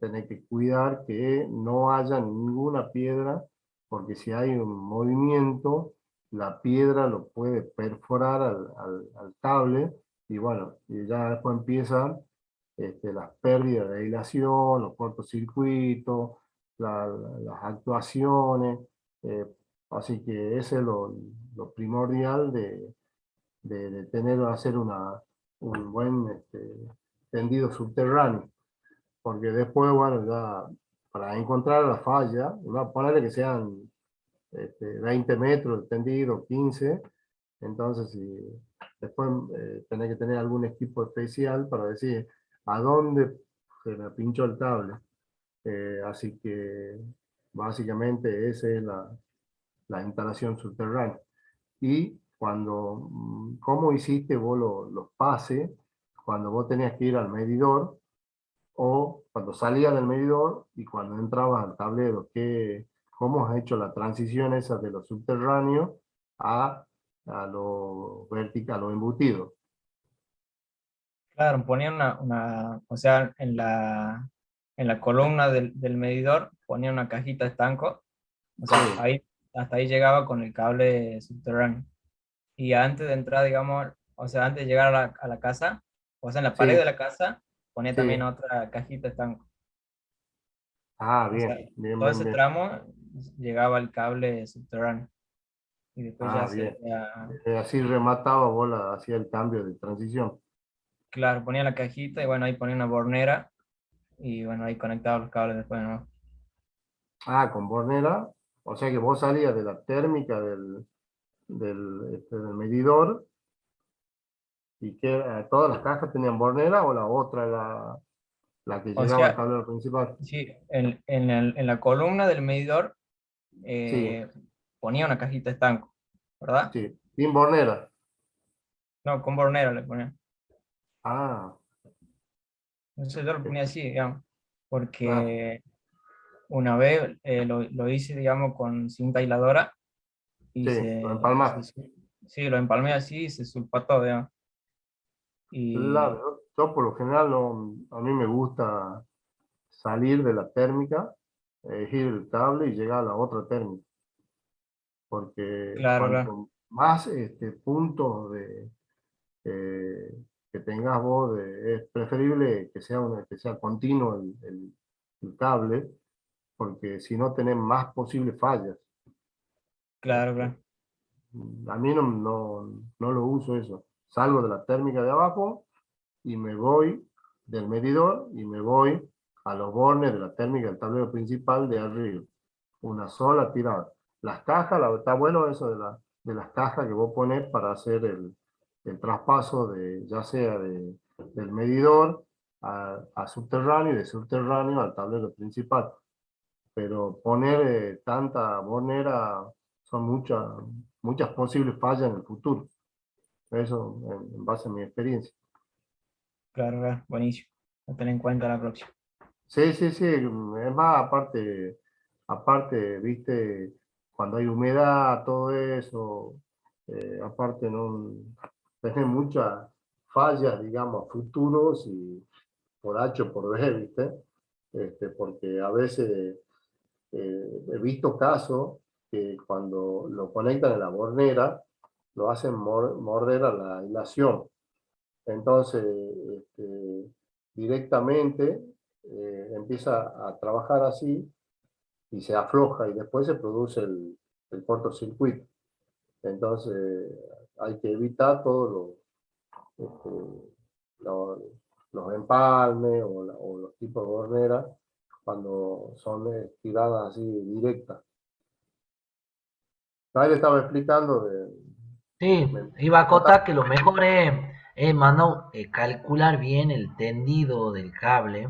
tenés que cuidar que no haya ninguna piedra, porque si hay un movimiento, la piedra lo puede perforar al cable, y bueno, y ya después empiezan las pérdidas de aislación, los cortocircuitos, las actuaciones. eh, Así que ese es lo primordial de tener, hacer un buen tendido subterráneo, porque después, bueno, ya para encontrar la falla, ponerle que sean 20 metros de tendido, 15, entonces si después tenés que tener algún equipo especial para decir a dónde se me pinchó el cable. Así que básicamente esa es la instalación subterránea. Y ¿cómo hiciste vos los pases cuando vos tenías que ir al medidor, o cuando salías del medidor y cuando entrabas al tablero? ¿Cómo has hecho la transición esa de lo subterráneo a lo vertical, a lo embutido? Claro, ponía o sea, en la columna del medidor ponía una cajita estanco. O sea, Sí, ahí, hasta ahí llegaba con el cable subterráneo. Y antes de entrar, digamos, o sea, antes de llegar a la casa, o sea, en la pared sí, de la casa, ponía también sí. otra cajita estanco. Ah, O sea, bien, bien, todo bien, ese bien. tramo llegaba el cable subterráneo. Y después ya Ah, se, bien. Así remataba vos, hacía el cambio de transición. claro, ponía la cajita y bueno, ahí ponía una bornera y bueno, ahí conectaba los cables después, ¿no? Ah, con bornera. O sea que vos salías de la térmica del medidor, y que todas las cajas tenían bornera, o la otra, la que O llegaba al sea, tablero principal. sí, en la columna del medidor Sí, eh, ponía una cajita estanco, ¿verdad? sí, sin bornera. No, con bornera le ponía. Ah, Entonces yo lo ponía así, digamos, claro. porque una vez lo hice, digamos, con cinta aisladora y Sí, lo empalmaste. sí, lo empalmé así y se sulfató, digamos. Y Claro, yo por lo general a mí me gusta salir de la térmica, ir el cable y llegar a la otra térmica, porque claro, claro, cuanto más puntos que tengas vos, es preferible que sea continuo el cable, porque si no tenés más posibles fallas. claro, Este, claro. a mí no lo uso eso. Salgo de la térmica de abajo y me voy del medidor y me voy a los bornes de la térmica del tablero principal de arriba. Una sola tirada. Las cajas, está bueno eso de las cajas que vos pones para hacer el traspaso ya sea del medidor a subterráneo y de subterráneo al tablero principal. Pero poner tanta bornera son muchas posibles fallas en el futuro. Eso en base a mi experiencia. Claro, claro, buenísimo. Lo tener en cuenta la próxima. Sí, sí, sí. Es más, aparte, viste, cuando hay humedad, todo eso, aparte no tenés muchas fallas, digamos, futuros y por H o por B, viste, porque a veces he visto casos que cuando lo conectan en la bornera, lo hacen morder a la hilación. Entonces, directamente empieza a trabajar así y se afloja y después se produce el cortocircuito. Entonces, hay que evitar todos los, los empalmes o los tipos de bornera cuando son tiradas así directas. Ahí le estaba explicando Sí, iba a acotar que lo mejor es mano, calcular bien el tendido del cable.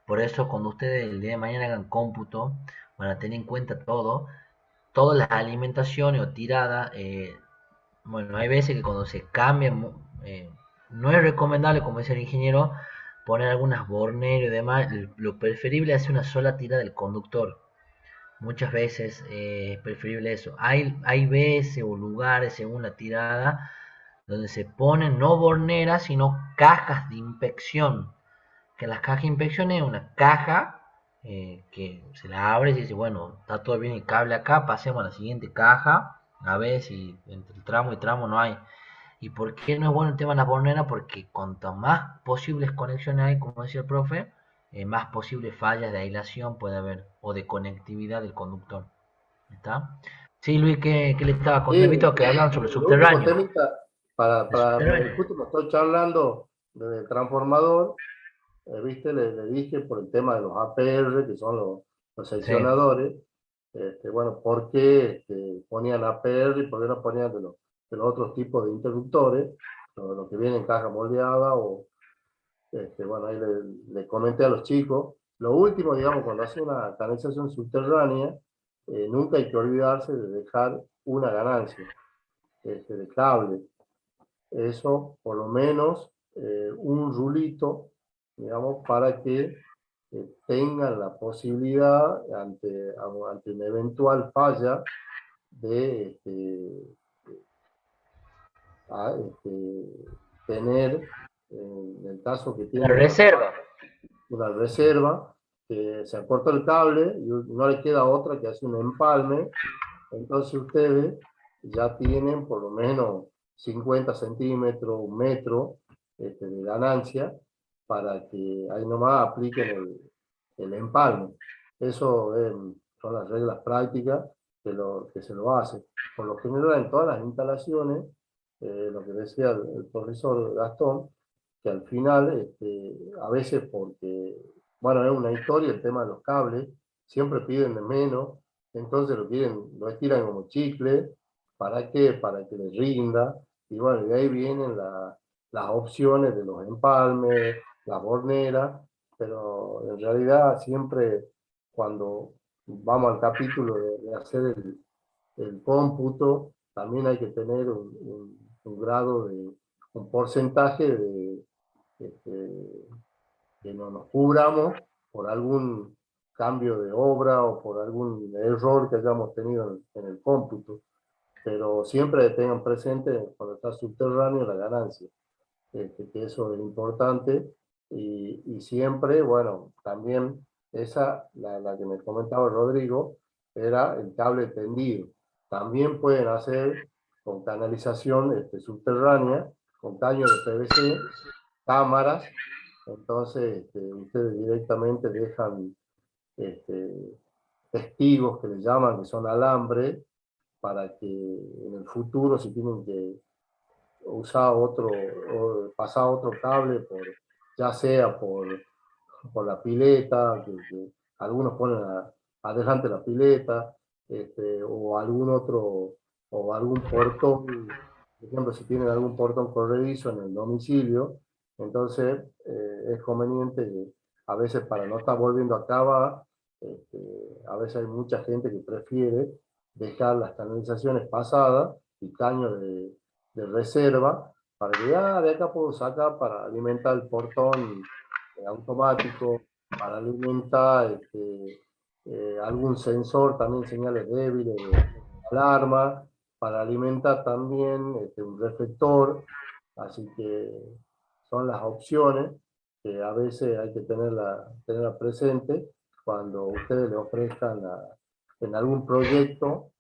Por eso cuando ustedes el día de mañana hagan cómputo, van a tener en cuenta todo, todas las alimentaciones o tiradas. Bueno, hay veces que cuando se cambian, no es recomendable, como dice el ingeniero, poner algunas borneros y demás. Lo preferible es una sola tira del conductor. Muchas veces es preferible eso. Hay veces o lugares según la tirada donde se ponen no borneras, sino cajas de inspección. Que las cajas de inspección es una caja que se la abre y dice, bueno, está todo bien el cable acá, pasemos a la siguiente caja, a ver si entre el tramo y tramo no hay. ¿Y por qué no es bueno el tema de las borneras? Porque cuanto más posibles conexiones hay, como decía el profe, más posibles fallas de aislación puede haber o de conectividad del conductor. ¿Está? Sí, Luis, ¿qué le estaba Sí, contando? He visto que hablan sobre el último subterráneo. temita, El subterráneo. justo me estoy charlando de transformador, viste, le dije por el tema de los APR, que son los Sí. seccionadores, bueno, ¿por qué ponían APR y por qué no ponían de los otros tipos de interruptores, lo que viene en caja moldeada o, bueno, ahí le comenté a los chicos. Lo último, digamos, cuando hace una canalización subterránea, nunca hay que olvidarse de dejar una ganancia de cable. Eso, por lo menos, un rulito, digamos, para que tengan la posibilidad, ante una eventual falla, de tener, en el caso que La tienen reserva. una reserva, que se cortó el cable y no le queda otra que hacer un empalme. Entonces ustedes ya tienen por lo menos 50 centímetros, un metro de ganancia para que ahí nomás apliquen el empalme. Eso son las reglas prácticas que se lo hace. Por lo general en todas las instalaciones, lo que decía el profesor Gastón, que al final, a veces porque, bueno, es una historia el tema de los cables, siempre piden de menos, entonces lo estiran como chicle. ¿Para qué? Para que les rinda. Y bueno, de ahí vienen las opciones de los empalmes, las borneras, pero en realidad siempre cuando vamos al capítulo de hacer el cómputo, también hay que tener un grado un porcentaje este, que no nos cubramos por algún cambio de obra o por algún error que hayamos tenido en el cómputo, pero siempre tengan presente cuando está subterráneo la ganancia, que eso es importante, y siempre, bueno, también la que me comentaba Rodrigo, era el cable tendido. También pueden hacer con canalización subterránea, con caños de PVC, cámaras. Entonces ustedes directamente dejan este, testigos que le llaman, que son alambre, para que en el futuro, si tienen que usar otro, o pasar otro cable, ya sea por la pileta, que algunos ponen adelante la pileta, o algún otro, o algún portón, por ejemplo, si tienen algún portón corredizo en el domicilio, entonces es conveniente que a veces para no estar volviendo a cavar, a veces hay mucha gente que prefiere dejar las canalizaciones pasadas y caños de reserva, para que de acá puedo sacar para alimentar el portón automático, para alimentar algún sensor, también señales débiles de alarma, para alimentar también un reflector. Así que son las opciones que a veces hay que tenerla presente cuando ustedes le ofrezcan en algún proyecto,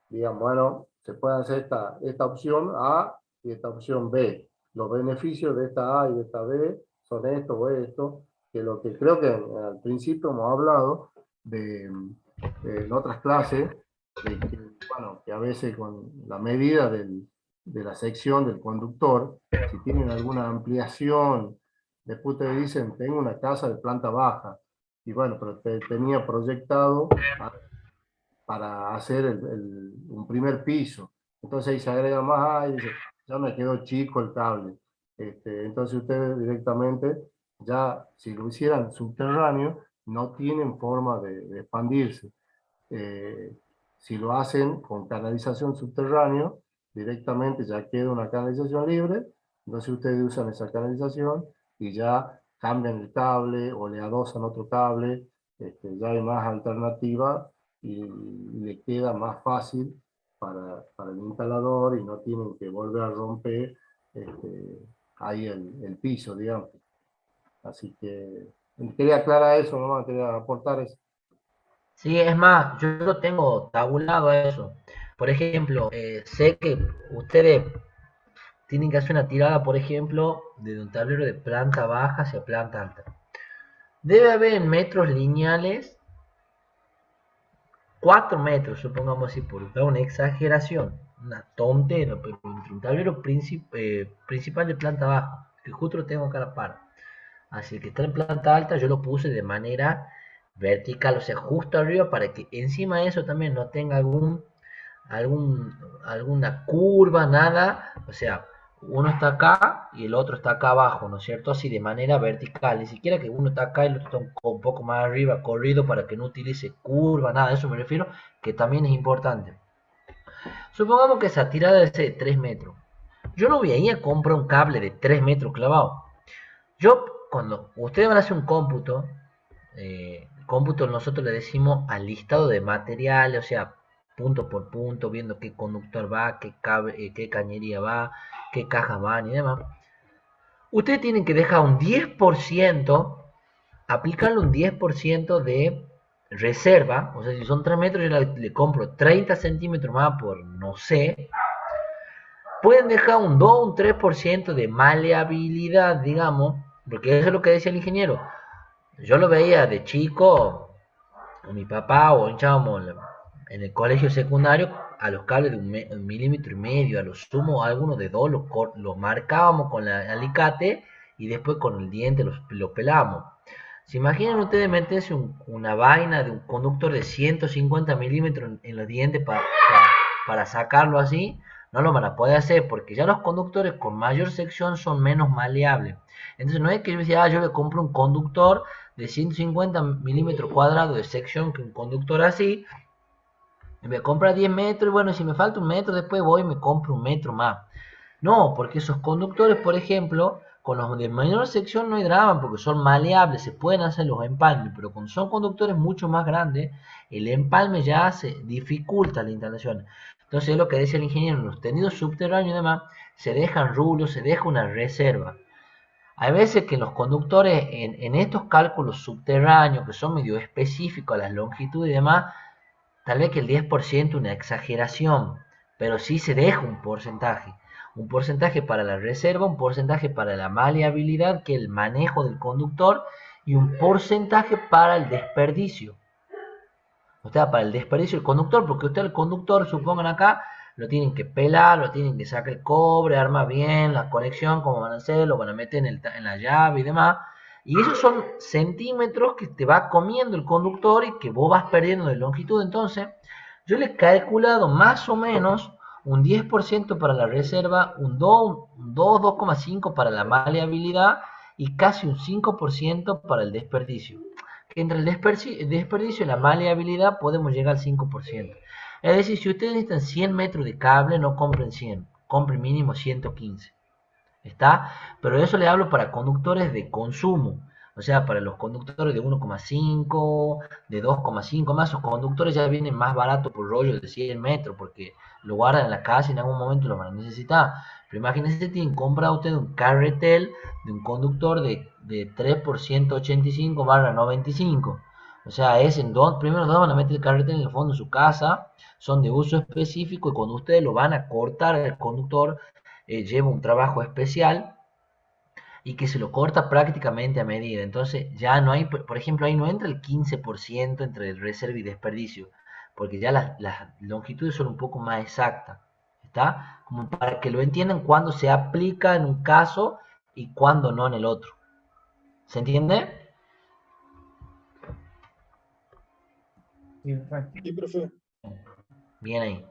digan, bueno, se puede hacer esta opción A y esta opción B. Los beneficios de esta A y de esta B son esto o esto, que lo que creo que al principio hemos hablado en otras clases, de que, bueno, que a veces con la medida de la sección del conductor, si tienen alguna ampliación, después te dicen, tengo una casa de planta baja, y bueno, pero tenía proyectado para hacer un primer piso. Entonces ahí se agrega más, y dice, ya me quedó chico el cable. Entonces ustedes directamente, ya si lo hicieran subterráneo, no tienen forma de expandirse. Si lo hacen con canalización subterráneo, directamente ya queda una canalización libre, entonces ustedes usan esa canalización y ya cambian el cable o le adosan otro cable, ya hay más alternativa y le queda más fácil para el instalador y no tienen que volver a romper ahí el piso, digamos. Así que quería aclarar eso, nomás quería aportar eso. Sí, es más, yo lo tengo tabulado a eso. Por ejemplo, sé que ustedes tienen que hacer una tirada, por ejemplo, de un tablero de planta baja hacia planta alta. Debe haber en metros lineales 4 metros, supongamos así, por una exageración, una tontera, pero entre un tablero principal de planta baja, que justo lo tengo acá a la par. Así que está en planta alta, yo lo puse de manera vertical, o sea, justo arriba, para que encima de eso también no tenga alguna curva, nada. O sea, uno está acá y el otro está acá abajo, ¿no es cierto? Así de manera vertical, ni siquiera que uno está acá y el otro está un poco más arriba, corrido, para que no utilice curva, nada, a eso me refiero, que también es importante. Supongamos que esa tirada es de 3 metros. Yo no voy a ir a comprar un cable de 3 metros clavado. Yo, cuando ustedes van a hacer un cómputo, cómputo nosotros le decimos al listado de materiales, o sea, punto por punto, viendo qué conductor va, qué cañería va, qué cajas van y demás. Ustedes tienen que dejar un 10%, aplicarle un 10% de reserva, o sea, si son 3 metros, yo le compro 30 centímetros más por, no sé, pueden dejar un 2 o un 3% de maleabilidad, digamos, porque eso es lo que decía el ingeniero. Yo lo veía de chico, o mi papá, o hinchábamos en el colegio secundario, a los cables de un milímetro y medio, a lo sumo algunos de 2, los marcábamos con el alicate y después con el diente los pelábamos. ¿Se imaginan ustedes meterse una vaina de un conductor de 150 milímetros en los dientes para sacarlo así? No lo van a poder hacer porque ya los conductores con mayor sección son menos maleables. Entonces no es que yo decía, yo le compro un conductor de 150 milímetros cuadrados de sección, que un conductor así, y me compra 10 metros, y bueno, si me falta un metro, después voy y me compro un metro más. No, porque esos conductores, por ejemplo, con los de menor sección no hay drama, porque son maleables, se pueden hacer los empalmes, pero cuando son conductores mucho más grandes, el empalme ya se dificulta la instalación. Entonces es lo que dice el ingeniero, en los tendidos subterráneos y demás, se dejan rulos, se deja una reserva. Hay veces que los conductores en estos cálculos subterráneos, que son medio específicos a las longitudes y demás, tal vez que el 10% es una exageración, pero sí se deja un porcentaje. Un porcentaje para la reserva, un porcentaje para la maleabilidad, que es el manejo del conductor, y un porcentaje para el desperdicio. O sea, para el desperdicio del conductor, porque usted el conductor, supongan acá, lo tienen que pelar, lo tienen que sacar el cobre, armar bien la conexión, como van a hacer, lo van a meter en la llave y demás. Y esos son centímetros que te va comiendo el conductor y que vos vas perdiendo de longitud. Entonces, yo le he calculado más o menos un 10% para la reserva, un 2,5% para la maleabilidad y casi un 5% para el desperdicio. Entre el desperdicio y la maleabilidad podemos llegar al 5%. Es decir, si ustedes necesitan 100 metros de cable, no compren 100, compren mínimo 115. ¿Está? Pero eso le hablo para conductores de consumo. O sea, para los conductores de 1,5, de 2,5 más, esos conductores ya vienen más baratos por rollo de 100 metros, porque lo guardan en la casa y en algún momento lo van a necesitar. Pero imagínense, tienen compra usted un carretel de un conductor de 3 por 185/95. O sea, es en dos, primero dos van a meter el carretel en el fondo de su casa, son de uso específico y cuando ustedes lo van a cortar el conductor, lleva un trabajo especial y que se lo corta prácticamente a medida. Entonces ya no hay, por ejemplo, ahí no entra el 15% entre el reserva y desperdicio, porque ya las longitudes son un poco más exactas. ¿Está? Como para que lo entiendan cuándo se aplica en un caso y cuándo no en el otro. ¿Se entiende? Sí, profe. Sí, profe. Bien ahí.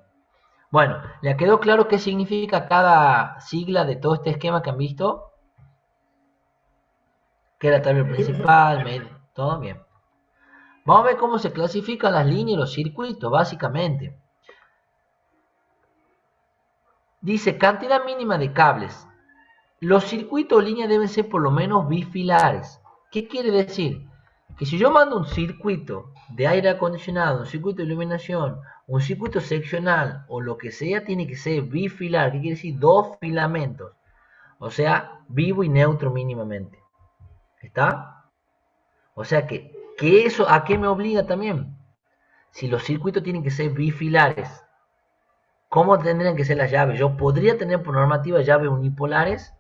Bueno, ¿le quedó claro qué significa cada sigla de todo este esquema que han visto? ¿Qué era el tablero principal? Todo bien. Vamos a ver cómo se clasifican las líneas y los circuitos, básicamente. Dice, cantidad mínima de cables. Los circuitos o líneas deben ser por lo menos bifilares. ¿Qué quiere decir? Que si yo mando un circuito de aire acondicionado, un circuito de iluminación, un circuito seccional o lo que sea, tiene que ser bifilar. ¿Qué quiere decir? Dos filamentos. O sea, vivo y neutro mínimamente. ¿Está? O sea que eso, ¿a qué me obliga también? Si los circuitos tienen que ser bifilares, ¿cómo tendrían que ser las llaves? Yo podría tener por normativa llaves unipolares.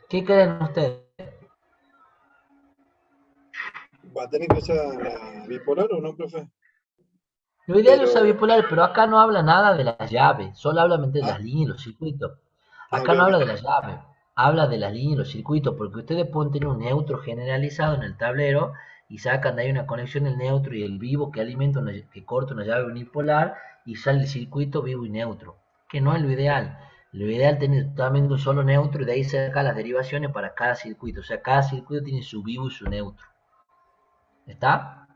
¿Qué creen ustedes? ¿Va a tener que usar la bipolar o no, profe? Lo ideal es Pero, usar bipolares, pero acá no habla nada de las llaves, solo habla de las ah, líneas y los circuitos. ok, Acá no habla de ok. las llaves, habla de las líneas y los circuitos, porque ustedes pueden tener un neutro generalizado en el tablero y sacan de ahí una conexión del neutro y el vivo que alimenta que corta una llave unipolar y sale el circuito vivo y neutro, que no es lo ideal. Lo ideal es tener totalmente un solo neutro y de ahí sacar las derivaciones para cada circuito. O sea, cada circuito tiene su vivo y su neutro. ¿Está?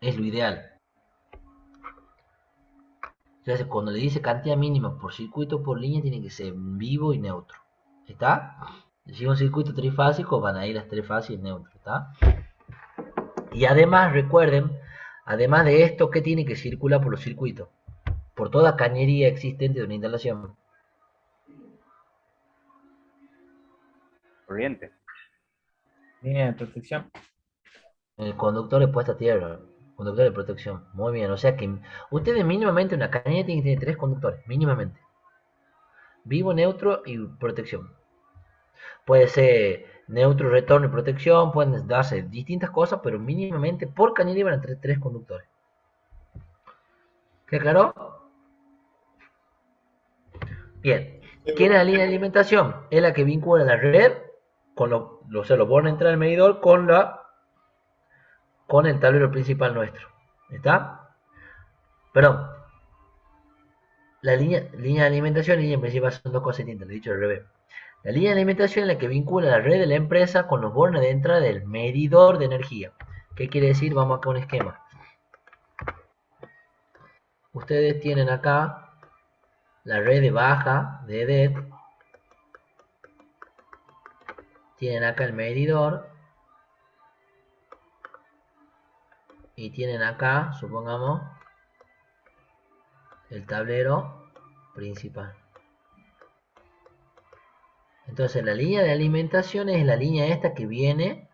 Es lo ideal. Entonces, cuando le dice cantidad mínima por circuito por línea, tiene que ser vivo y neutro. ¿Está? Si es un circuito trifásico, van a ir las tres fases y neutro. ¿Está? Y además, recuerden, además de esto, ¿qué tiene que circular por los circuitos? Por toda cañería existente de una instalación. Corriente. Línea de protección. El conductor de puesta a tierra. Conductor de protección. Muy bien. O sea que ustedes mínimamente una cañería tienen que tener tres conductores. Mínimamente. Vivo, neutro y protección. Puede ser neutro, retorno y protección, pueden darse distintas cosas, pero mínimamente por cañería van a tener tres conductores. ¿Queda claro? Bien. Sí, ¿Quién es la profe. línea de alimentación? Es la que vincula la red con o sea, los bornes de entrada del medidor con el tablero principal nuestro. ¿Está? Perdón. La línea de alimentación y línea principal son dos cosas distintas, lo he dicho al revés. La línea de alimentación es la que vincula la red de la empresa con los bornes de entrada del medidor de energía. ¿Qué quiere decir? Vamos acá a un esquema. Ustedes tienen acá la red de baja de EDET. Tienen acá el medidor. Y tienen acá, supongamos, el tablero principal. Entonces la línea de alimentación es la línea esta que viene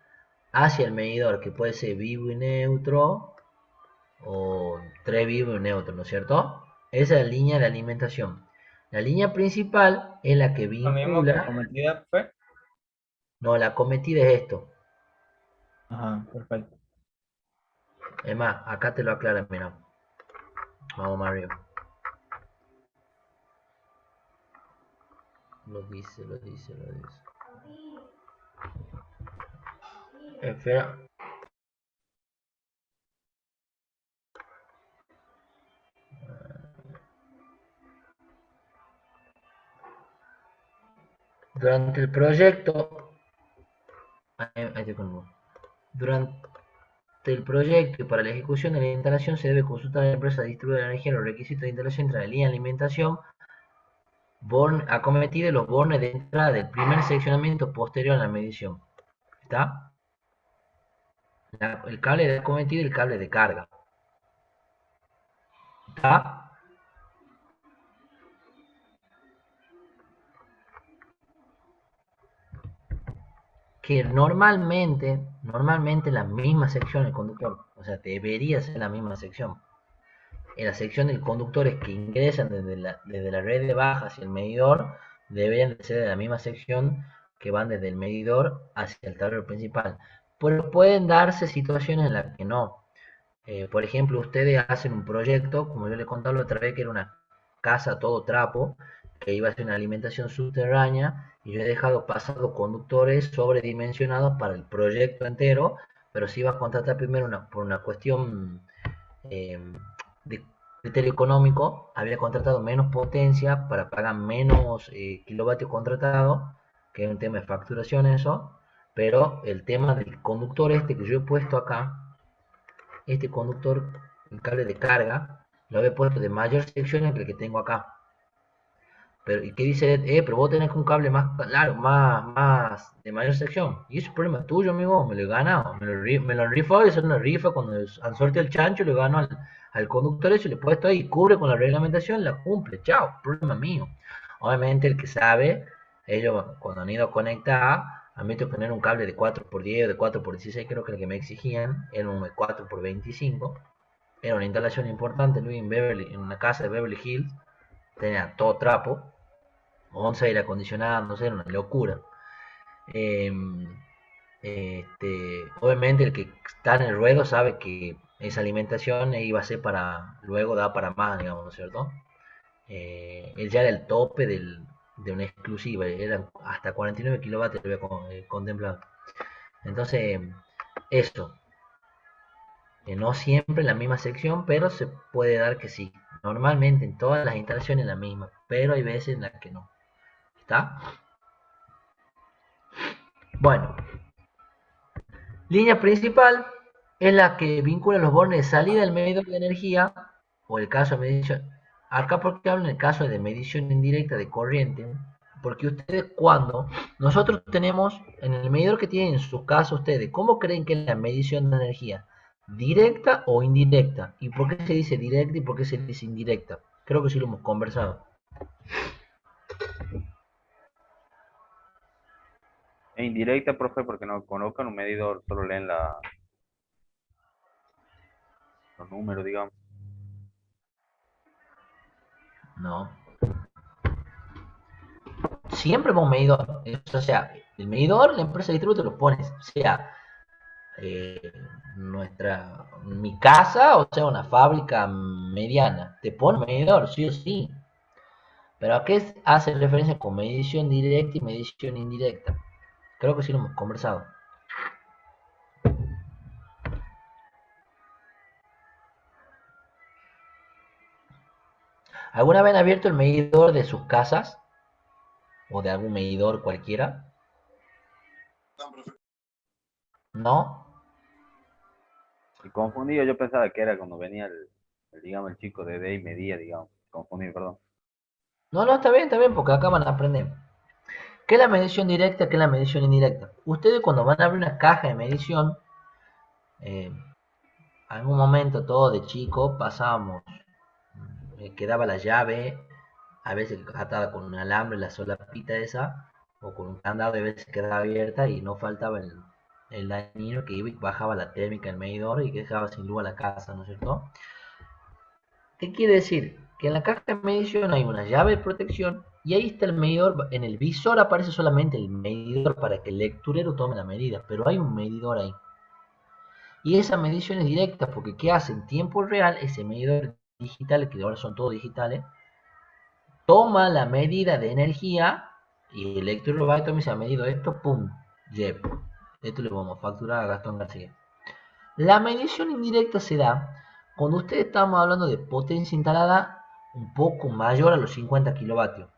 hacia el medidor, que puede ser vivo y neutro, o 3 vivo y neutro, ¿no es cierto? Esa es la línea de alimentación. La línea principal es la que Lo mismo que vincula. cometida fue. No, la cometida es esto. Ajá, perfecto. Es más, acá te lo aclara, mira. Vamos más arriba. Lo dice. Espera. Durante el proyecto. Ahí estoy con vos. Durante el proyecto y para la ejecución de la instalación se debe consultar a la empresa distribuidora de energía los requisitos de instalación entre la línea de alimentación acometida y los bornes de entrada del primer seccionamiento posterior a la medición. ¿Está? El cable de acometida y el cable de carga. ¿Está? Que normalmente la misma sección del conductor, o sea, debería ser la misma sección. En la sección del conductores que ingresan desde la red de baja hacia el medidor, deberían de ser de la misma sección que van desde el medidor hacia el tablero principal. Pero pueden darse situaciones en las que no. Por ejemplo, ustedes hacen un proyecto, como yo les contaba la otra vez, que era una casa todo trapo, que iba a ser una alimentación subterránea, y yo he dejado pasado conductores sobredimensionados para el proyecto entero, pero si iba a contratar primero por una cuestión eh, de criterio económico, había contratado menos potencia para pagar menos kilovatios contratados, que es un tema de facturación eso, pero el tema del conductor este que yo he puesto acá, este conductor, el cable de carga, lo había puesto de mayor sección que el que tengo acá. Pero, ¿y qué dice? Pero vos tenés un cable más largo, más de mayor sección. Y ese es problema tuyo, amigo. Me lo he ganado. Me lo han rifado. Es una rifa cuando han sorteado el chancho. Le gano al conductor eso. Le he puesto ahí. Cubre con la reglamentación. La cumple. Chao. Problema mío. Obviamente, el que sabe, ellos cuando han ido a conectar, han visto poner un cable de 4x10 o de 4x16. Creo que el que me exigían era un 4x25. Era una instalación importante, Luis, en una casa de Beverly Hills. Tenía todo trapo. 11 aire acondicionado, no sé, era una locura. Eh, obviamente el que está en el ruedo sabe que esa alimentación iba a ser para, luego da para más, digamos, ¿no es cierto? Él ya era el tope de una exclusiva, era hasta 49 kilovatios lo había contemplado. Entonces, eso, no siempre en la misma sección, pero se puede dar que sí. Normalmente en todas las instalaciones la misma, pero hay veces en las que no. ¿Está? Bueno, línea principal es la que vincula los bornes de salida del medidor de energía, o el caso de medición. Acá porque hablo en el caso de medición indirecta de corriente, porque ustedes cuando nosotros tenemos en el medidor que tienen en su casa ustedes, ¿cómo creen que es la medición de energía? ¿Directa o indirecta? ¿Y por qué se dice directa y por qué se dice indirecta? Creo que sí lo hemos conversado. E indirecta, profe, porque no conozcan un medidor, solo leen los números, digamos. No. Siempre va un medidor. O sea, el medidor, la empresa de distribuidor te lo pones. O sea, mi casa, o sea, una fábrica mediana, te pone medidor, sí o sí. Pero ¿a qué hace referencia con medición directa y medición indirecta? Creo que sí lo hemos conversado. ¿Alguna vez han abierto el medidor de sus casas? ¿O de algún medidor cualquiera? No, profe. ¿No? Y confundido, yo pensaba que era cuando venía digamos, el chico de D y medía, digamos. Confundido, perdón. No, no, está bien, porque acá van a aprender. ¿Qué es la medición directa? ¿Qué es la medición indirecta? Ustedes cuando van a abrir una caja de medición, en algún momento todo de chico pasábamos, quedaba la llave, a veces atada con un alambre, la solapita esa, o con un candado, a veces quedaba abierta y no faltaba el dañino que iba y bajaba la térmica del medidor y que dejaba sin luz a la casa, ¿no es cierto? ¿Qué quiere decir? que en la caja de medición hay una llave de protección y ahí está el medidor. En el visor aparece solamente el medidor para que el lecturero tome la medida, pero hay un medidor ahí. Y esa medición es directa porque ¿qué hace? En tiempo real, ese medidor digital, que ahora son todos digitales, toma la medida de energía y el lecturero va y toma y se ha medido esto, pum, lleve. Esto le vamos a facturar a Gastón García. La medición indirecta se da cuando ustedes estamos hablando de potencia instalada un poco mayor a los 50 kilovatios.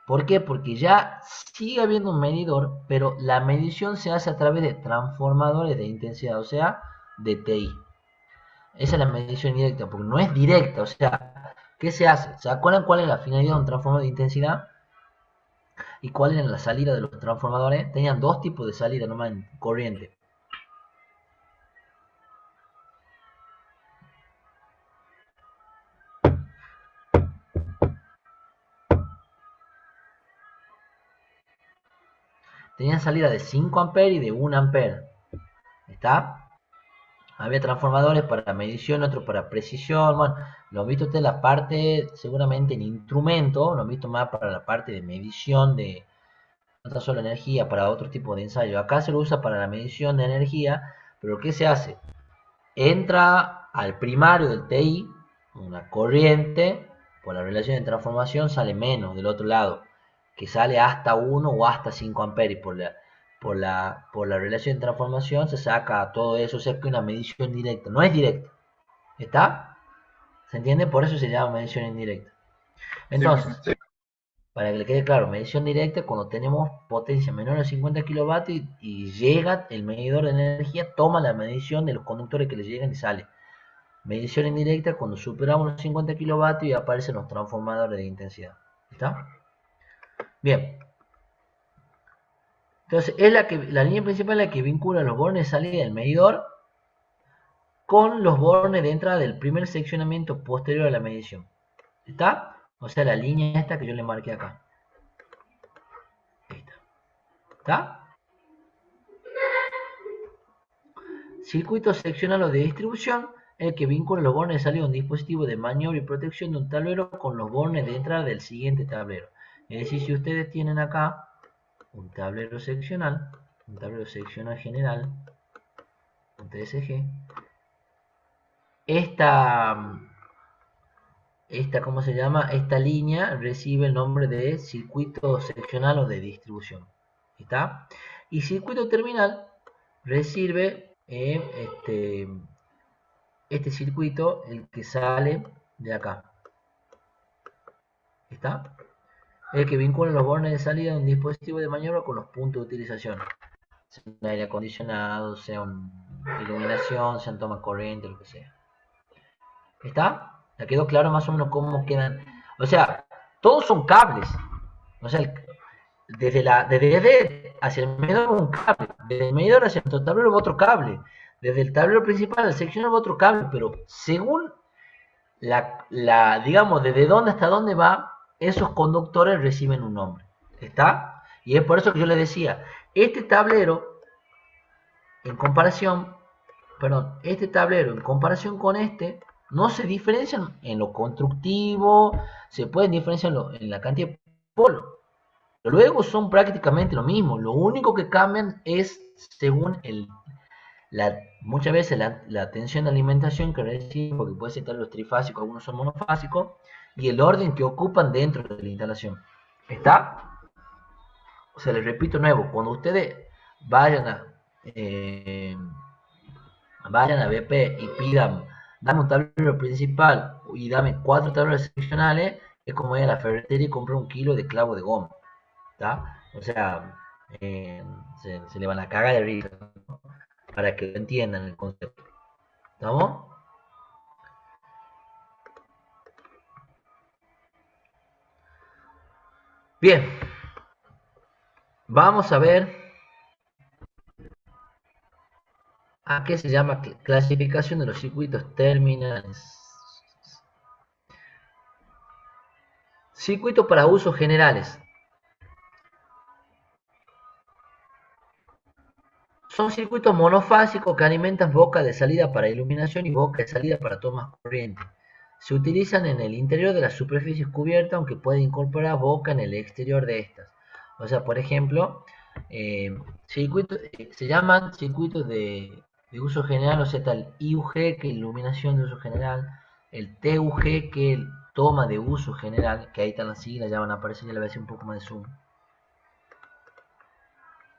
¿Por qué? Porque ya sigue habiendo un medidor, pero la medición se hace a través de transformadores de intensidad, o sea, de TI. Esa es la medición indirecta, porque no es directa, o sea, ¿qué se hace? ¿Se acuerdan cuál es la finalidad de un transformador de intensidad? ¿Y cuál era la salida de los transformadores? Tenían dos tipos de salida nomás en corriente. Tenían salida de 5 amperes y de 1 ampere. ¿Está? Había transformadores para medición, otros para precisión. Bueno, lo han visto ustedes en la parte, seguramente en instrumento, lo han visto más para la parte de medición de no tan solo energía, para otro tipo de ensayo. Acá se lo usa para la medición de energía, pero ¿qué se hace? Entra al primario del TI una corriente, por la relación de transformación sale menos del otro lado, que sale hasta 1 o hasta 5 amperes. Por la relación de transformación se saca todo eso, o sea que una medición directa, no es directa. ¿Está? ¿Se entiende? Por eso se llama medición indirecta. Entonces, Sí. para que le quede claro, medición directa cuando tenemos potencia menor a 50 kilovatios y llega el medidor de energía, toma la medición de los conductores que le llegan y sale. Medición indirecta cuando superamos los 50 kilovatios y aparecen los transformadores de intensidad. ¿Está? Bien. Entonces, es la línea principal la que vincula los bornes de salida del medidor con los bornes de entrada del primer seccionamiento posterior a la medición. ¿Está? O sea, la línea esta que yo le marqué acá. Esta. ¿Está? Circuito seccional o de distribución, el que vincula los bornes de salida de un dispositivo de maniobra y protección de un tablero con los bornes de entrada del siguiente tablero. Es decir, si ustedes tienen acá un tablero seccional general, un TSG, ¿cómo se llama? Esta línea recibe el nombre de circuito seccional o de distribución. ¿Está? Y circuito terminal recibe este circuito, el que sale de acá. ¿Está? El que vincula los bornes de salida de un dispositivo de maniobra con los puntos de utilización. Sea un aire acondicionado, sea una iluminación, sea un toma corriente, lo que sea. ¿Está? ¿Ya quedó claro más o menos cómo quedan? O sea, todos son cables. O sea, desde hacia el medidor un cable, desde el medidor hacia el tablero otro cable, desde el tablero principal al seccional otro cable, pero según digamos, desde dónde hasta dónde va, esos conductores reciben un nombre. ¿Está? Y es por eso que yo les decía, este tablero en comparación con este, no se diferencian en lo constructivo, se pueden diferenciar en la cantidad de polos. Luego son prácticamente lo mismo, lo único que cambian es según muchas veces la tensión de alimentación que reciben, porque puede ser los trifásicos, algunos son monofásicos, y el orden que ocupan dentro de la instalación. ¿Está? O sea, les repito nuevo, cuando ustedes vayan a BP y pidan, dame un tablero principal y dame 4 tableros seccionales, es como ir a la ferretería y comprar 1 kilo de clavo de goma. ¿Está? O sea, se le van a cagar de risa, ¿no? Para que entiendan el concepto. ¿Estamos? Bien. Vamos a ver a qué se llama clasificación de los circuitos terminales. Circuitos para usos generales. Son circuitos monofásicos que alimentan boca de salida para iluminación y boca de salida para tomas corriente. se utilizan en el interior de las superficies cubiertas, aunque pueden incorporar boca en el exterior de estas. O sea, por ejemplo, se llaman circuitos de uso general, o sea, está el IUG, que es iluminación de uso general, el TUG, que es toma de uso general, que ahí están las siglas, ya van a aparecer, ya le voy a hacer un poco más de zoom.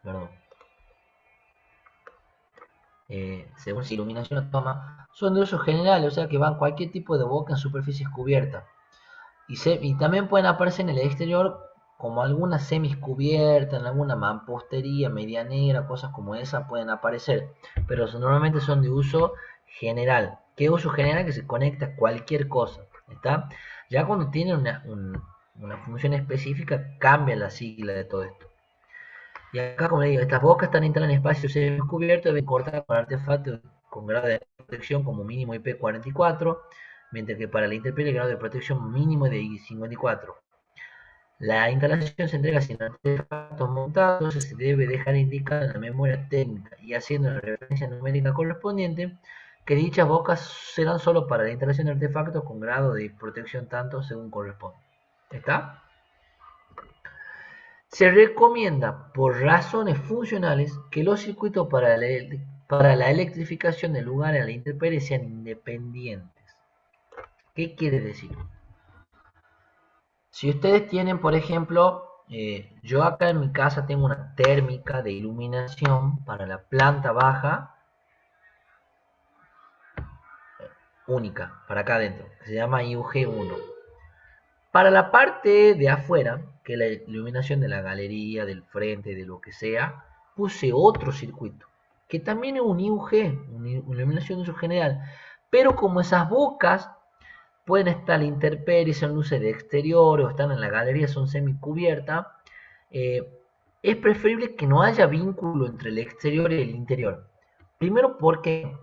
Perdón. Según si iluminación o toma, son de uso general, o sea que van cualquier tipo de boca en superficies cubiertas. Y también pueden aparecer en el exterior como algunas semis cubiertas, en alguna mampostería, medianera, cosas como esa pueden aparecer, pero normalmente son de uso general. ¿Qué uso general? Que se conecta a cualquier cosa, ¿está? Ya cuando tiene una función específica, cambia la sigla de todo esto. Y acá, como le digo, estas bocas están instaladas en espacios semicubiertos, deben cortar con artefactos con grado de protección como mínimo IP44, mientras que para la intemperie el grado de protección mínimo es de I54. La instalación se entrega sin artefactos montados, entonces se debe dejar indicada en la memoria técnica y haciendo la referencia numérica correspondiente que dichas bocas serán solo para la instalación de artefactos con grado de protección tanto según corresponde. ¿Está? Se recomienda, por razones funcionales, que los circuitos para la electrificación de lugares a la intemperie sean independientes. ¿Qué quiere decir? Si ustedes tienen, por ejemplo, yo acá en mi casa tengo una térmica de iluminación para la planta baja única, para acá adentro, que se llama IUG1. Para la parte de afuera, que es la iluminación de la galería, del frente, de lo que sea, puse otro circuito, que también es un IUG, una iluminación de uso general, pero como esas bocas pueden estar a la intemperie, son luces de exterior o están en la galería, son semicubiertas, es preferible que no haya vínculo entre el exterior y el interior. Primero, ¿por qué?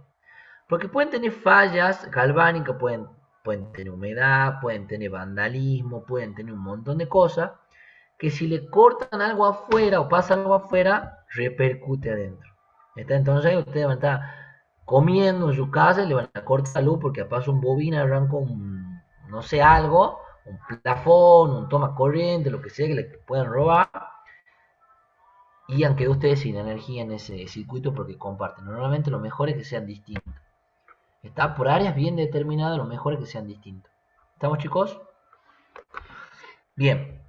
Porque pueden tener fallas galvánicas, pueden tener humedad, pueden tener vandalismo, pueden tener un montón de cosas que si le cortan algo afuera o pasa algo afuera, repercute adentro. Entonces ustedes van a estar comiendo en su casa y le van a cortar la luz porque pasa un bobina, arranca un, no sé, algo, un plafón, un toma corriente, lo que sea que le puedan robar y han quedado ustedes sin energía en ese circuito porque comparten. Normalmente lo mejor es que sean distintos. Está por áreas bien determinadas, lo mejor es que sean distintos. ¿Estamos, chicos? Bien.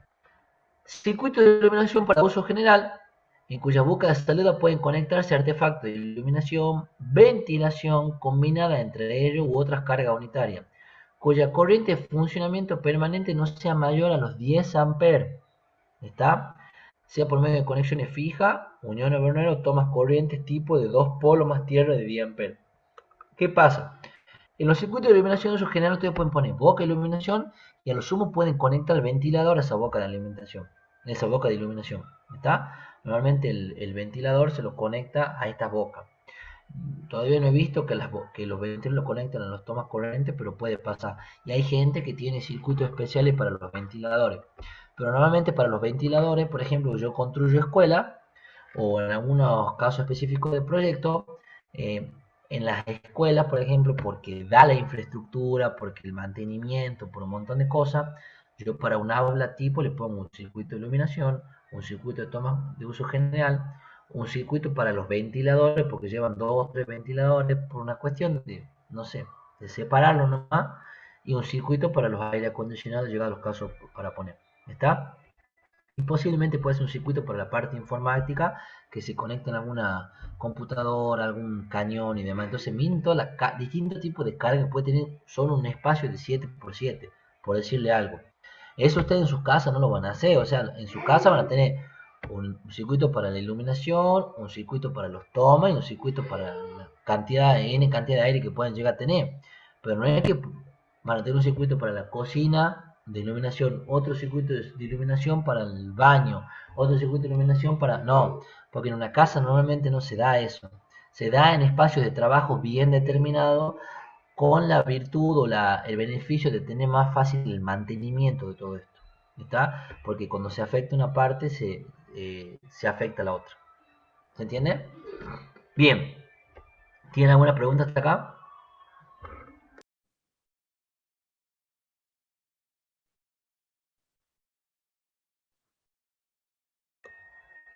Circuito de iluminación para uso general, en cuyas bocas de salida pueden conectarse artefactos de iluminación, ventilación combinada entre ellos u otras cargas unitarias, cuya corriente de funcionamiento permanente no sea mayor a los 10 amperes. ¿Está? Sea por medio de conexiones fijas, uniones Bernero o tomas corrientes tipo de 2 polos más tierra de 10 amperes. ¿Qué pasa? En los circuitos de iluminación de uso general ustedes pueden poner boca de iluminación y a lo sumo pueden conectar el ventilador a esa boca de alimentación, a esa boca de iluminación. ¿Está? Normalmente el ventilador se lo conecta a esta boca. Todavía no he visto que los ventiladores lo conectan a los tomas corrientes, pero puede pasar. Y hay gente que tiene circuitos especiales para los ventiladores. Pero normalmente para los ventiladores, por ejemplo, yo construyo escuela, o en algunos casos específicos de proyecto, en las escuelas, por ejemplo, porque da la infraestructura, porque el mantenimiento, por un montón de cosas, yo para un aula tipo le pongo un circuito de iluminación, un circuito de toma de uso general, un circuito para los ventiladores, porque llevan 2 o 3 ventiladores por una cuestión de, no sé, de separarlos nomás, y un circuito para los aire acondicionados, llega a los casos para poner. ¿Está? Y posiblemente puede ser un circuito para la parte informática que se conecta en alguna computadora, algún cañón y demás. Entonces, miren todos los distintos tipos de carga que puede tener solo un espacio de 7x7, por decirle algo. Eso ustedes en sus casas no lo van a hacer. O sea, en su casa van a tener un circuito para la iluminación, un circuito para los tomas y un circuito para la N cantidad de aire que puedan llegar a tener. Pero no es que van a tener un circuito para la cocina de iluminación, otro circuito de iluminación para el baño, otro circuito de iluminación para... No, porque en una casa normalmente no se da eso. Se da en espacios de trabajo bien determinados con la virtud o el beneficio de tener más fácil el mantenimiento de todo esto. ¿Está? Porque cuando se afecta una parte, se afecta la otra. ¿Se entiende? Bien. ¿Tienen alguna pregunta hasta acá?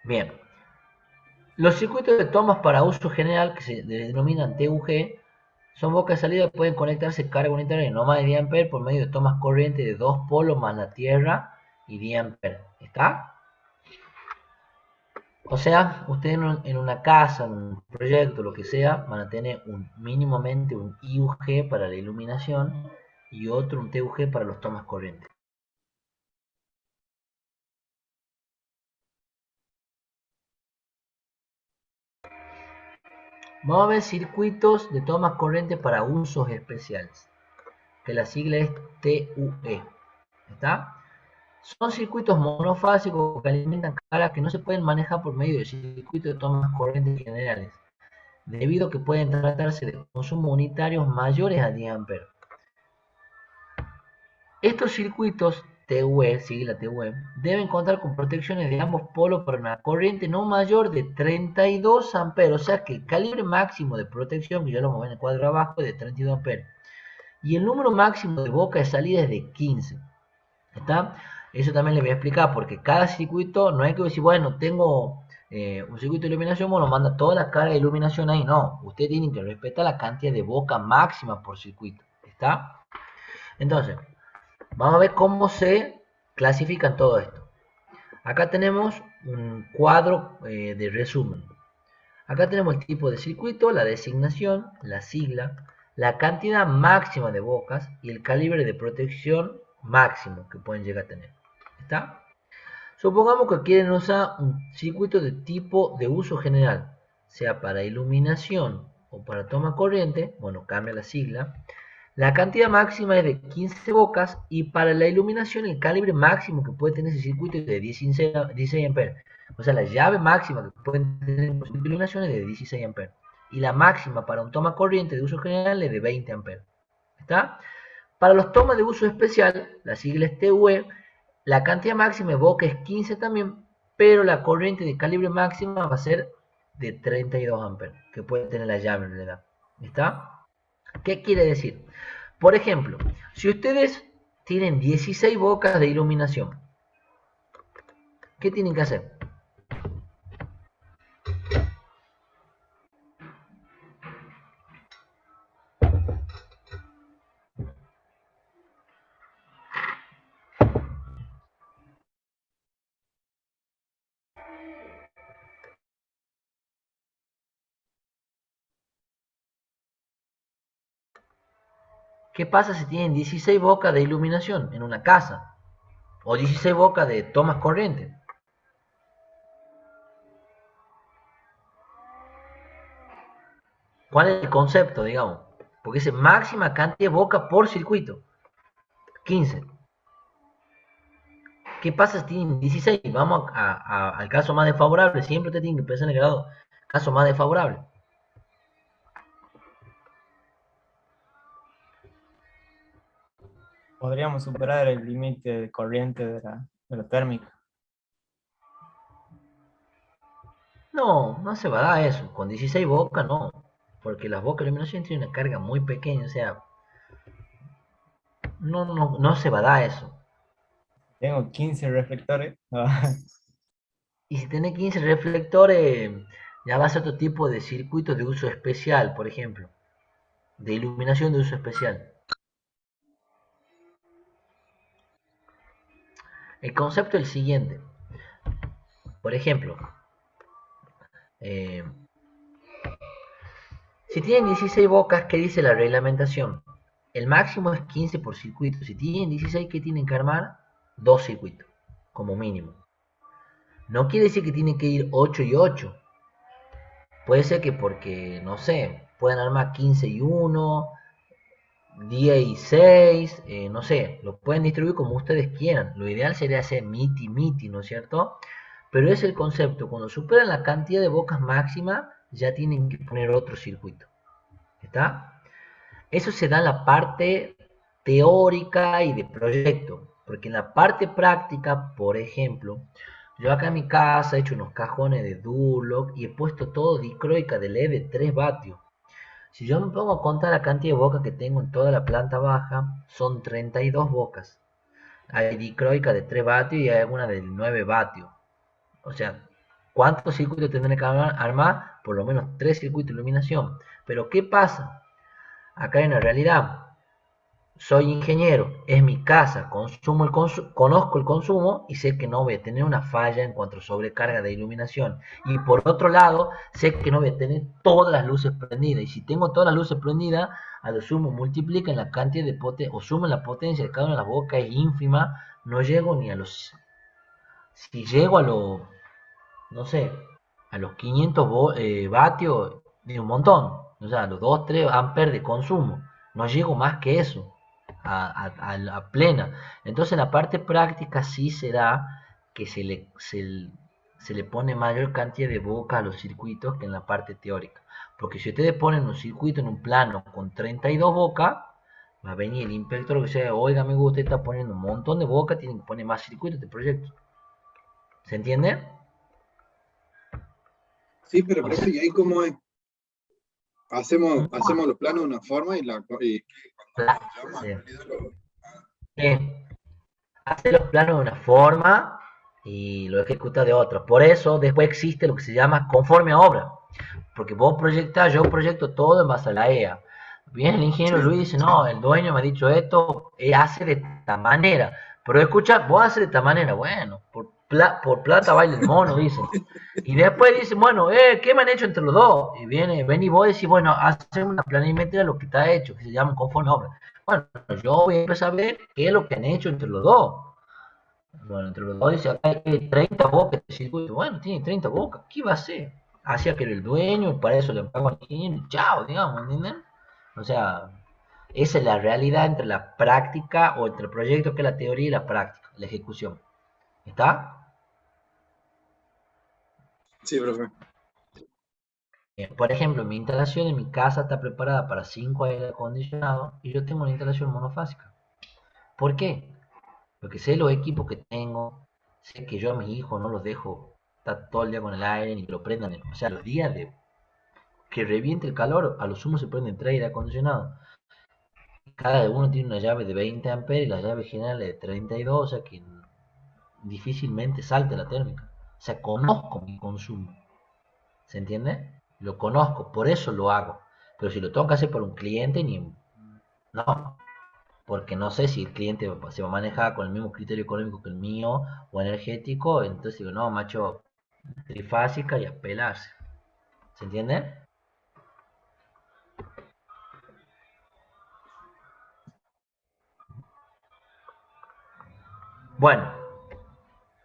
Bien. Los circuitos de tomas para uso general, que se denominan TUG, son bocas de salida que pueden conectarse carga unitaria de no más de 10 A por medio de tomas corrientes de 2 polos más la tierra y 10 A. ¿Está? O sea, ustedes en una casa, en un proyecto, lo que sea, van a tener mínimamente un IUG para la iluminación y otro, un TUG para los tomas corrientes. Vamos a ver circuitos de tomas corrientes para usos especiales, que la sigla es TUE. ¿Está? Son circuitos monofásicos que alimentan cargas que no se pueden manejar por medio de circuitos de tomas corrientes generales, debido a que pueden tratarse de consumos unitarios mayores a 10 amperes. Estos circuitos TUE, sigla TUE, deben contar con protecciones de ambos polos para una corriente no mayor de 32 amperes, o sea que el calibre máximo de protección, que ya lo vamos a ver en el cuadro abajo, es de 32 amperes. Y el número máximo de boca de salida es de 15. ¿Está? Eso también les voy a explicar, porque cada circuito, no hay que decir, bueno, tengo un circuito de iluminación, bueno, manda toda la carga de iluminación ahí. No, ustedes tienen que respetar la cantidad de boca máxima por circuito. ¿Está? Entonces, vamos a ver cómo se clasifican todo esto. Acá tenemos un cuadro de resumen. Acá tenemos el tipo de circuito, la designación, la sigla, la cantidad máxima de bocas y el calibre de protección máximo que pueden llegar a tener. ¿Está? Supongamos que quieren usar un circuito de tipo de uso general, sea para iluminación o para toma corriente, bueno, cambia la sigla. La cantidad máxima es de 15 bocas y para la iluminación el calibre máximo que puede tener ese circuito es de 16 amperes. O sea, la llave máxima que pueden tener un circuito de iluminación es de 16 amperes. Y la máxima para un toma corriente de uso general es de 20 amperes. ¿Está? Para los tomas de uso especial, la sigla es TUE, la cantidad máxima de boca es 15 también, pero la corriente de calibre máxima va a ser de 32 amperes, que puede tener la llave en realidad. ¿Está? ¿Qué quiere decir? Por ejemplo, si ustedes tienen 16 bocas de iluminación, ¿qué tienen que hacer? ¿Qué pasa si tienen 16 bocas de iluminación en una casa? O 16 bocas de tomas corrientes. ¿Cuál es el concepto, digamos? Porque es máxima cantidad de bocas por circuito. 15. ¿Qué pasa si tienen 16? Vamos al caso más desfavorable. Siempre usted tiene que pensar en el grado caso más desfavorable. Podríamos superar el límite de corriente de la térmica. No, no se va a dar eso. Con 16 bocas no. Porque las bocas de iluminación tienen una carga muy pequeña. O sea, no se va a dar eso. Tengo 15 reflectores. Y si tiene 15 reflectores, ya va a ser otro tipo de circuito de uso especial, por ejemplo. De iluminación de uso especial. El concepto es el siguiente. Por ejemplo, eh, si tienen 16 bocas, ¿qué dice la reglamentación? El máximo es 15 por circuito. Si tienen 16, ¿qué tienen que armar? 2 circuitos, como mínimo. No quiere decir que tienen que ir 8 y 8. Puede ser que porque, no sé, puedan armar 15 y 1, 10 y 6, no sé, lo pueden distribuir como ustedes quieran. Lo ideal sería hacer miti, ¿no es cierto? Pero es el concepto, cuando superan la cantidad de bocas máxima, ya tienen que poner otro circuito. ¿Está? Eso se da en la parte teórica y de proyecto, porque en la parte práctica, por ejemplo, yo acá en mi casa he hecho unos cajones de Durlock y he puesto todo dicroica de LED de 3 vatios. Si yo me pongo a contar la cantidad de bocas que tengo en toda la planta baja, son 32 bocas. Hay dicroica de 3 vatios y hay alguna de 9 vatios. O sea, ¿Cuántos circuitos tendré que armar? Por lo menos 3 circuitos de iluminación. Pero ¿qué pasa? Acá hay una realidad. Soy ingeniero, es mi casa, conozco el consumo y sé que no voy a tener una falla en cuanto a sobrecarga de iluminación. Y por otro lado, sé que no voy a tener todas las luces prendidas. Y si tengo todas las luces prendidas, a lo sumo multiplican la cantidad de potencia o suman la potencia de cada una de las bocas, es ínfima. No llego ni a los... Si llego a los, no sé, a los 500 vatios, de un montón. O sea, a los 2, 3 amperes de consumo. No llego más que eso a plena. Entonces en la parte práctica sí se da que se le pone mayor cantidad de boca a los circuitos que en la parte teórica. Porque si ustedes ponen un circuito en un plano con 32 bocas, va a venir el inspector que dice, oiga amigo, usted está poniendo un montón de bocas, tienen que poner más circuitos de proyecto. ¿Se entiende? Sí, pero profe, ¿y ahí cómo es? Hacemos los planos de una forma y cuando llama Sí. en realidad Hace los planos de una forma y lo ejecuta de otra. Por eso después existe lo que se llama conforme a obra. Porque vos proyectás, yo proyecto todo en base a la EA. Viene el ingeniero sí. Luis y dice, no, el dueño me ha dicho esto, hace de esta manera. Pero escucha, vos haces de esta manera, bueno, por plata baila el mono, dicen. Y después dice, bueno, ¿qué me han hecho entre los dos? Y ven y vos decís, bueno, hacen una planimetría de lo que está hecho, que se llama conforme a obra. Bueno, yo voy a empezar a ver qué es lo que han hecho entre los dos. Bueno, entre los dos dice, acá hay 30 bocas de circuito. Bueno, tiene 30 bocas, ¿qué va a hacer? Hacía que era el dueño, y para eso le pago al ingeniero, chao, digamos, ¿entienden? O sea, esa es la realidad entre la práctica o entre el proyecto que es la teoría y la práctica, la ejecución. ¿Está? Sí, profe. Por ejemplo, mi instalación en mi casa está preparada para 5 aire acondicionados y yo tengo una instalación monofásica. ¿Por qué? Porque sé los equipos que tengo, sé que yo a mis hijos no los dejo estar todo el día con el aire ni que lo prendan. O sea, los días de que reviente el calor, a lo sumo se prenden 3 aire acondicionados. Cada uno tiene una llave de 20 amperes y la llave general es de 32, o sea que difícilmente salte la térmica. O sea, conozco mi consumo. ¿Se entiende? Lo conozco, por eso lo hago. Pero si lo tengo que hacer por un cliente, ni... No, porque no sé si el cliente se va a manejar con el mismo criterio económico que el mío o energético, entonces digo, no, macho, trifásica y a pelarse. ¿Se entiende? Bueno,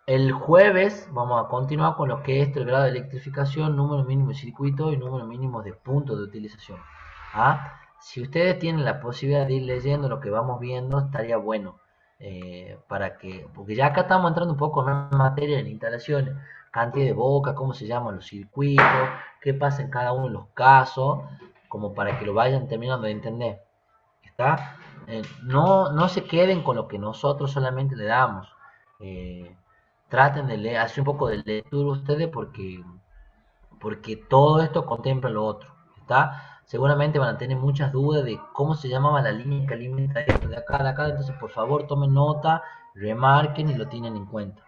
el jueves vamos a continuar con lo que es el grado de electrificación, número mínimo de circuito y número mínimo de puntos de utilización. ¿Ah? Si ustedes tienen la posibilidad de ir leyendo lo que vamos viendo, estaría bueno. Para que, porque ya acá estamos entrando un poco en materia de instalaciones, cantidad de boca, cómo se llaman los circuitos, qué pasa en cada uno de los casos, como para que lo vayan terminando de entender. ¿Está? No se queden con lo que nosotros solamente le damos. Eh, Traten de leer, hacer un poco de lectura ustedes porque todo esto contempla lo otro. ¿Está? Seguramente van a tener muchas dudas de cómo se llamaba la línea que alimenta esto de acá. Entonces, por favor, tomen nota, remarquen y lo tienen en cuenta.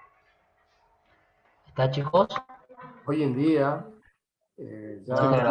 ¿Está, chicos? Hoy en día Sí, ya